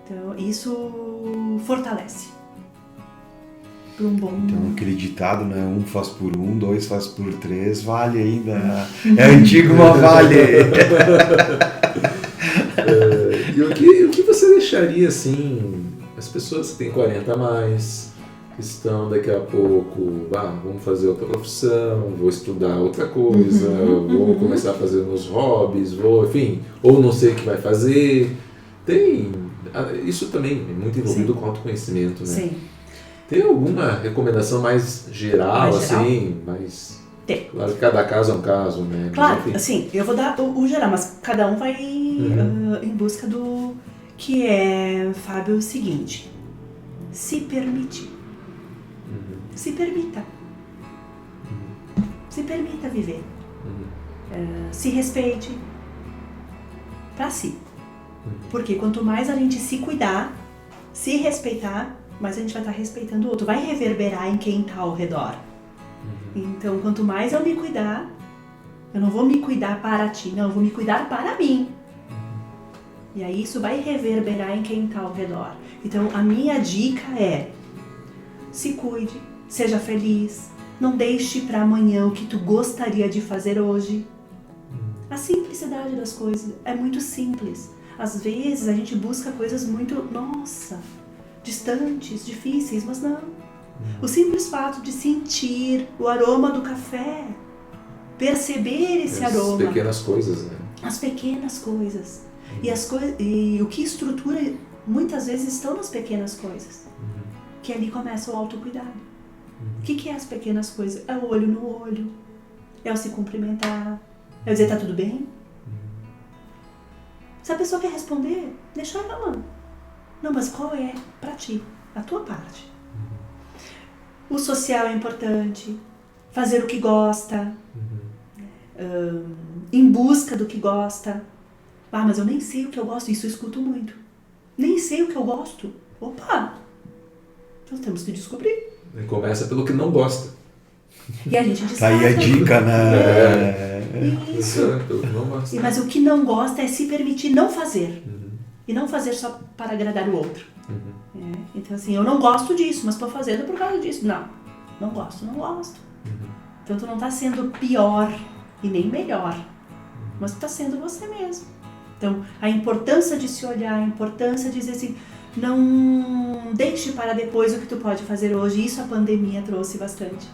Então, isso fortalece para um bom... Então, aquele ditado, né? 1 faz por 1, 2 faz por 3, vale ainda. É antigo, mas vale. E o que você deixaria, assim, as pessoas que têm 40 a mais, que estão daqui a pouco, vamos fazer outra profissão, vou estudar outra coisa, vou começar a fazer meus hobbies, enfim, ou não sei o que vai fazer. Isso também é muito envolvido com autoconhecimento, né? Sim. Tem alguma recomendação mais geral, Mais geral? assim? Mais... Tem. Claro que cada caso é um caso, né? Claro, Mas, enfim. assim, eu vou dar o geral, mas cada um vai em busca do que é, Fábio, o seguinte: se permitir. Se permita. Se permita viver. Se respeite pra si. Porque quanto mais a gente se cuidar, se respeitar, mais a gente vai estar respeitando o outro. Vai reverberar em quem está ao redor. Então, quanto mais eu me cuidar, Eu não vou me cuidar para ti, não, eu vou me cuidar para mim. E aí isso vai reverberar em quem está ao redor. Então a minha dica é: se cuide, seja feliz, não deixe para amanhã o que tu gostaria de fazer hoje. A simplicidade das coisas é muito simples. Às vezes a gente busca coisas muito, distantes, difíceis, mas não. O simples fato de sentir o aroma do café, perceber esse aroma. As pequenas coisas, né? As pequenas coisas. E o que estrutura muitas vezes estão nas pequenas coisas. Que ali começa o autocuidado. O que é as pequenas coisas? É o olho no olho, é o se cumprimentar, é o dizer tá tudo bem. Se a pessoa quer responder, deixa ela lá. Não, mas qual é pra ti, a tua parte? O social é importante, fazer o que gosta, em busca do que gosta. Mas eu nem sei o que eu gosto, isso eu escuto muito. Nem sei o que eu gosto. Opa! Nós temos que descobrir. Começa pelo que não gosta. E a gente descobre. Tá aí a dica, né? Isso. Pelo que não gosta. Mas o que não gosta é se permitir não fazer. E não fazer só para agradar o outro. Então assim, eu não gosto disso, mas estou fazendo por causa disso. Não gosto. Então tu não está sendo pior e nem melhor, mas tu está sendo você mesmo. Então a importância de se olhar, a importância de dizer assim, não deixe para depois o que tu pode fazer hoje. Isso a pandemia trouxe bastante.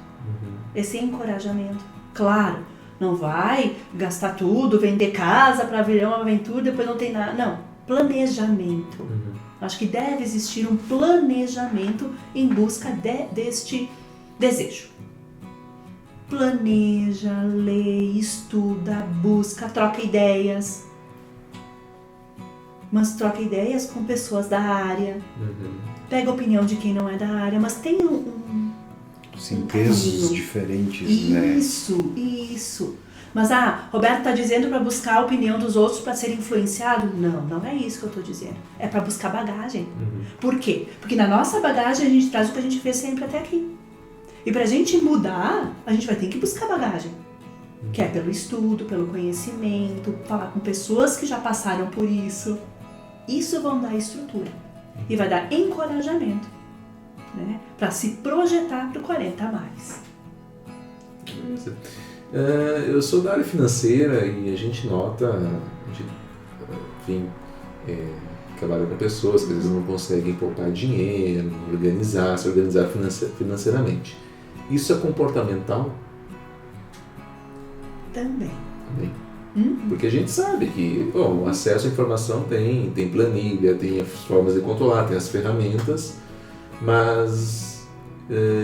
Esse encorajamento. Claro, não vai gastar tudo, vender casa para virar uma aventura, depois não tem nada. Não, planejamento. Acho que deve existir um planejamento em busca deste desejo. Planeja, lê, estuda, busca, troca ideias. Mas troca ideias com pessoas da área. Pega a opinião de quem não é da área, mas tem Sim, pesos diferentes, né? Isso. Mas, Roberto está dizendo para buscar a opinião dos outros para ser influenciado? Não é isso que eu estou dizendo. É para buscar bagagem. Por quê? Porque na nossa bagagem a gente traz o que a gente fez sempre até aqui. E para a gente mudar, a gente vai ter que buscar bagagem. Que é pelo estudo, pelo conhecimento, falar com pessoas que já passaram por isso. Isso vão dar estrutura. E vai dar encorajamento, né? Para se projetar para o 40 a mais. Eu sou da área financeira e a gente nota, trabalha com pessoas que às vezes não conseguem poupar dinheiro, se organizar financeiramente. Isso é comportamental? Também. Porque a gente sabe que o acesso à informação tem planilha, tem as formas de controlar, tem as ferramentas, mas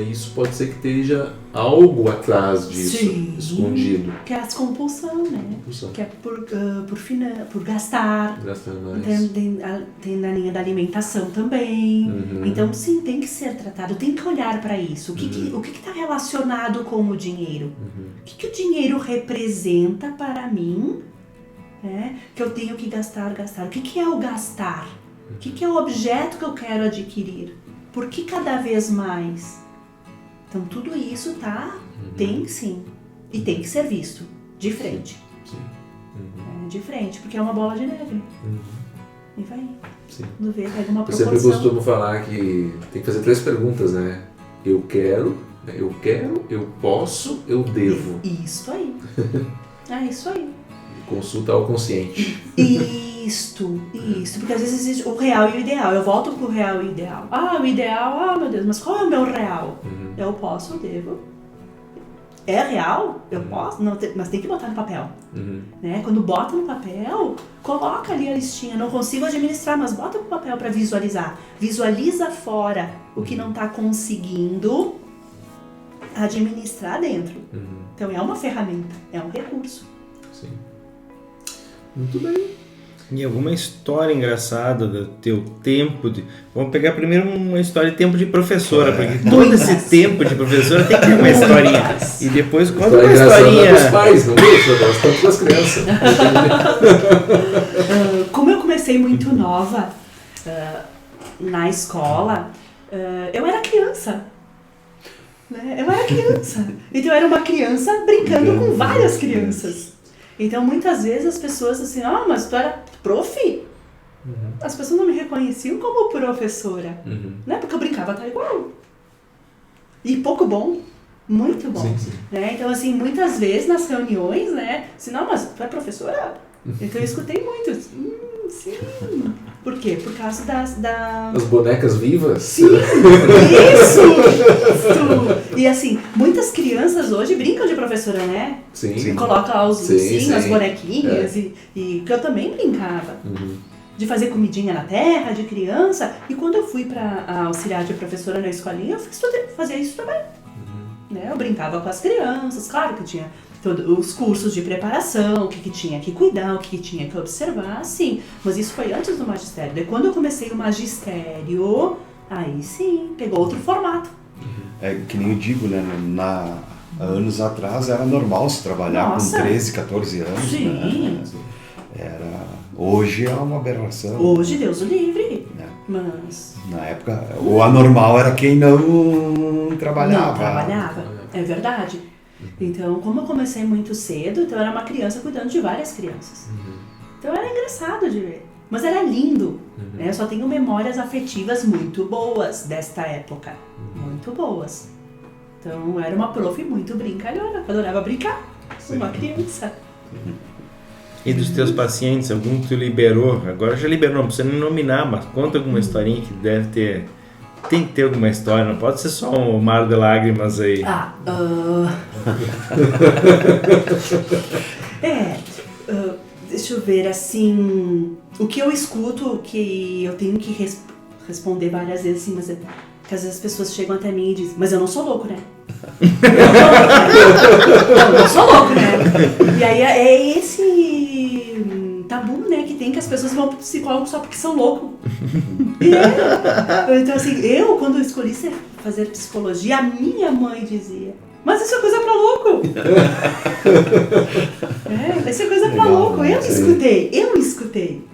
isso pode ser que esteja algo atrás disso, escondido. Que é a compulsão, né? Que é por gastar. Gastar mais. Tem na linha da alimentação também. Então, sim, tem que ser tratado, tem que olhar para isso. O que está relacionado com o dinheiro? O que o dinheiro representa para mim, né? Que eu tenho que gastar. O que é o gastar? O que é o objeto que eu quero adquirir? Por que cada vez mais? Então tudo isso tem sim, e tem que ser visto de frente. De frente, porque é uma bola de neve. E vai indo ver, pega uma proporção. Eu sempre costumo falar que tem que fazer 3 perguntas, né? Eu quero, eu posso, eu devo. Isso aí. Isso aí. Consulta ao consciente. Isso, porque às vezes existe o real e o ideal. Eu volto pro real e o ideal. O ideal, meu Deus, mas qual é o meu real? Eu posso, eu devo. É real? Eu posso? Não, mas tem que botar no papel. Né? Quando bota no papel, coloca ali a listinha. Não consigo administrar, mas bota no papel para visualizar. Visualiza fora o que não está conseguindo administrar dentro. Então é uma ferramenta, é um recurso. Sim. Muito bem. E alguma história engraçada do teu tempo de... Vamos pegar primeiro uma história de tempo de professora, porque todo esse tempo de professora tem que ter uma historinha. E depois conta uma historinha. Dos pais, não é? Tanto das crianças. Como eu comecei muito nova na escola, eu era criança. Né? Eu era criança. Então eu era uma criança brincando com várias crianças. Então muitas vezes as pessoas assim, mas tu era prof? As pessoas não me reconheciam como professora. Né? Porque eu brincava tá igual. E pouco bom. Muito bom. Sim, sim. Né? Então assim, muitas vezes nas reuniões, né? Assim, mas tu é professora? Então eu escutei muito. Sim. Por quê? Por causa As bonecas vivas? Sim, isso! E assim, muitas crianças hoje brincam de professora, né? Sim. Coloca lá os ursinhos, as sim. bonequinhas, e que eu também brincava. De fazer comidinha na terra, de criança. E quando eu fui para auxiliar de professora na escolinha, eu fazia isso também. Né? Eu brincava com as crianças, claro que tinha os cursos de preparação, o que tinha que cuidar, o que tinha que observar, sim. Mas isso foi antes do magistério. Daí quando eu comecei o magistério, aí sim, pegou outro formato. É que nem eu digo, né? Anos atrás era normal se trabalhar Nossa. com 13, 14 anos. Sim. Né? Hoje é uma aberração. Hoje, Deus o livre. Né? Mas Na época, o anormal era quem não trabalhava. não trabalhava, é verdade. Então, como eu comecei muito cedo, então eu era uma criança cuidando de várias crianças. Então era engraçado de ver. Mas era lindo. Né? Eu só tenho memórias afetivas muito boas desta época. Muito boas. Então eu era uma prof muito brincalhona. Eu adorava brincar com uma criança. E dos teus pacientes, algum que tu liberou? Agora já liberou, não precisa nem nominar, mas conta alguma historinha que deve ter. Tem que ter alguma história, não pode ser só um mar de lágrimas aí. Deixa eu ver, assim, o que eu escuto, que eu tenho que responder várias vezes, assim, mas que às vezes as pessoas chegam até mim e dizem, mas eu não sou louco, né? Eu não sou louco, né? E aí é esse tabu, né, que tem que as pessoas vão pro psicólogo só porque são loucos. Então assim, quando eu escolhi fazer psicologia, a minha mãe dizia, mas isso é coisa pra louco. Isso é coisa pra louco. Eu escutei.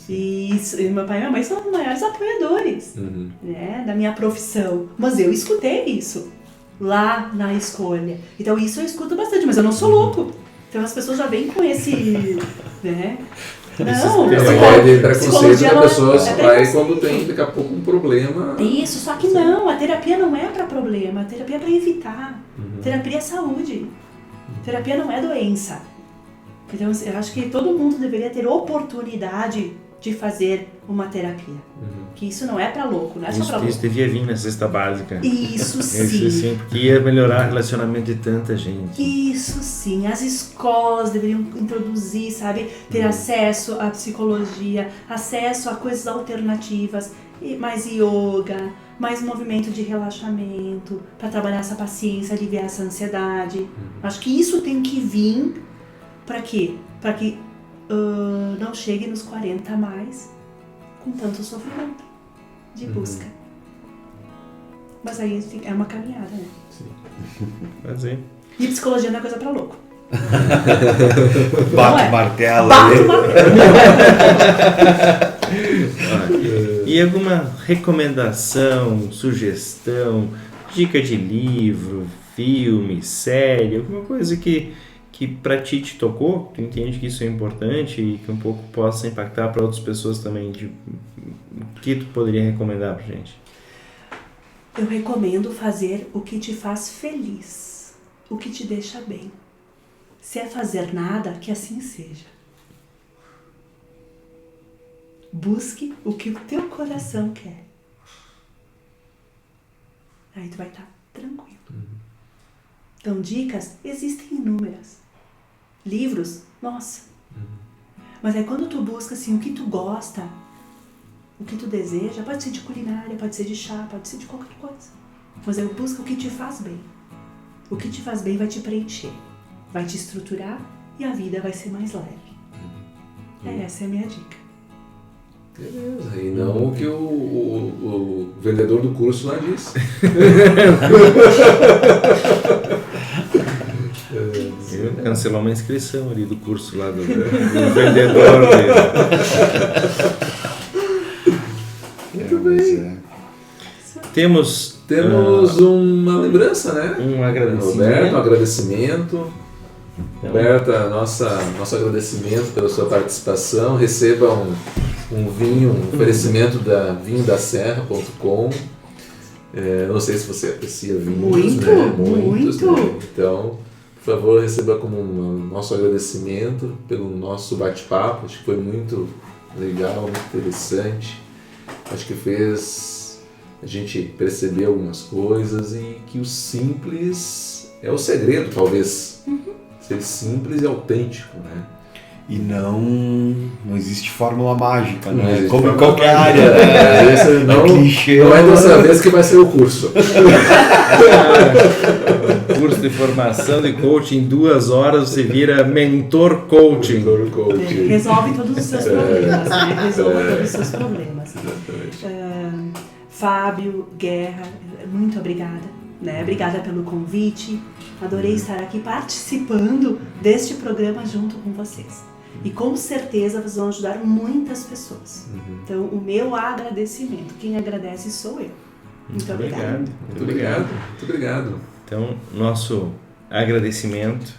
E meu pai e minha mãe são os maiores apoiadores né, da minha profissão. Mas eu escutei isso lá na escolha. Então isso eu escuto bastante, mas eu não sou louco. Então as pessoas já vêm com esse... Né? Não, É uma ideia de preconceito que a pessoa vai quando tem daqui a pouco um problema. Isso, só que não, a terapia não é para problema, a terapia é para evitar. Terapia é saúde. Terapia não é doença. Então eu acho que todo mundo deveria ter oportunidade de fazer uma terapia. Que isso não é para louco, não é só para louco. Isso devia vir na cesta básica. Isso sim. Isso sim, porque ia melhorar o relacionamento de tanta gente. Isso sim, as escolas deveriam introduzir, sabe, ter acesso à psicologia, acesso a coisas alternativas, mais yoga, mais movimento de relaxamento, para trabalhar essa paciência, aliviar essa ansiedade. Acho que isso tem que vir para quê? Para que não chegue nos 40 a mais com tanto sofrimento de busca. Mas aí é uma caminhada, né? Sim. Mas é. E psicologia não é coisa pra louco. Bate o martelo. Bate o martelo. E alguma recomendação, sugestão, dica de livro, filme, série, alguma coisa que pra ti te tocou, tu entende que isso é importante e que um pouco possa impactar para outras pessoas também, o que tu poderia recomendar pra gente? Eu recomendo fazer o que te faz feliz, o que te deixa bem. Se é fazer nada, que assim seja. Busque o que o teu coração quer. Aí tu vai estar tranquilo. Então, dicas existem inúmeras. Livros, nossa. Mas aí quando tu busca assim, o que tu gosta, o que tu deseja, pode ser de culinária, pode ser de chá, pode ser de qualquer coisa. Mas aí busca o que te faz bem. O que te faz bem vai te preencher, vai te estruturar e a vida vai ser mais leve. Essa é a minha dica. Beleza, e não o que o vendedor do curso lá disse. Cancelar uma inscrição ali do curso lá do vendedor. Muito bem. Temos Temos uma lembrança, né? Um agradecimento. Roberto, um agradecimento. Roberta, nosso agradecimento pela sua participação. Receba um vinho, um oferecimento da vinhodaserra.com. Não sei se você aprecia vinhos, Muito, né? muito. Né? Então, por favor, receba como nosso agradecimento pelo nosso bate-papo. Acho que foi muito legal, muito interessante. Acho que fez a gente perceber algumas coisas e que o simples é o segredo, talvez. Ser simples e autêntico, né? E não existe fórmula mágica, Não né? existe Como em fórmula qualquer mágica. área. Esse É clichê. não é dessa vez que vai ser o curso. Curso de formação de coaching, em 2 horas você vira mentor coaching. Resolve todos os seus problemas, né? Resolva todos os seus problemas. Fábio, Guerra, muito obrigada, né? Obrigada pelo convite. Adorei estar aqui participando deste programa junto com vocês. E com certeza vocês vão ajudar muitas pessoas. Então, o meu agradecimento, quem agradece sou eu. Muito obrigada. Muito obrigado. Muito obrigado. Então, nosso agradecimento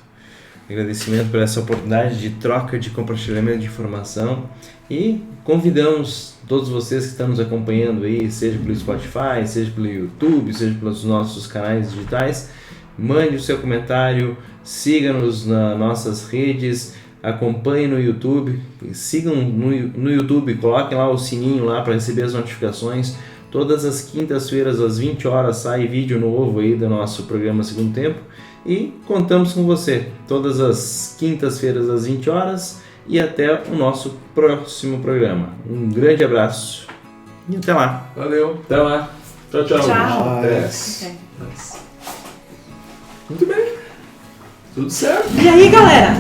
por essa oportunidade de troca, de compartilhamento de informação, e convidamos todos vocês que estão nos acompanhando aí, seja pelo Spotify, seja pelo YouTube, seja pelos nossos canais digitais, mande o seu comentário, siga-nos nas nossas redes, acompanhe no YouTube, sigam no YouTube, coloquem lá o sininho lá para receber as notificações. Todas as quintas-feiras às 20 horas sai vídeo novo aí do nosso programa Segundo Tempo, e contamos com você todas as quintas-feiras às 20 horas e até o nosso próximo programa. Um grande abraço e até lá. Valeu. Até lá. Tchau, tchau. Tchau. Até. Ok. Muito bem. Tudo certo. E aí, galera?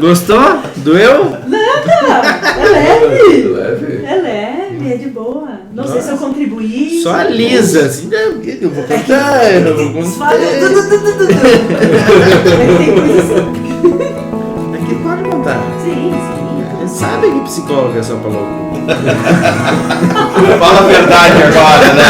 Gostou? Doeu? É leve. Leve. É leve, é de boa. Não sei se eu contribuí. Só a Lisa, assim, não, eu vou contar, eu não vou contar. Tem coisas assim. Aqui pode contar. Sim. Você sabe que psicólogo é só pra louco. Fala a verdade agora, né?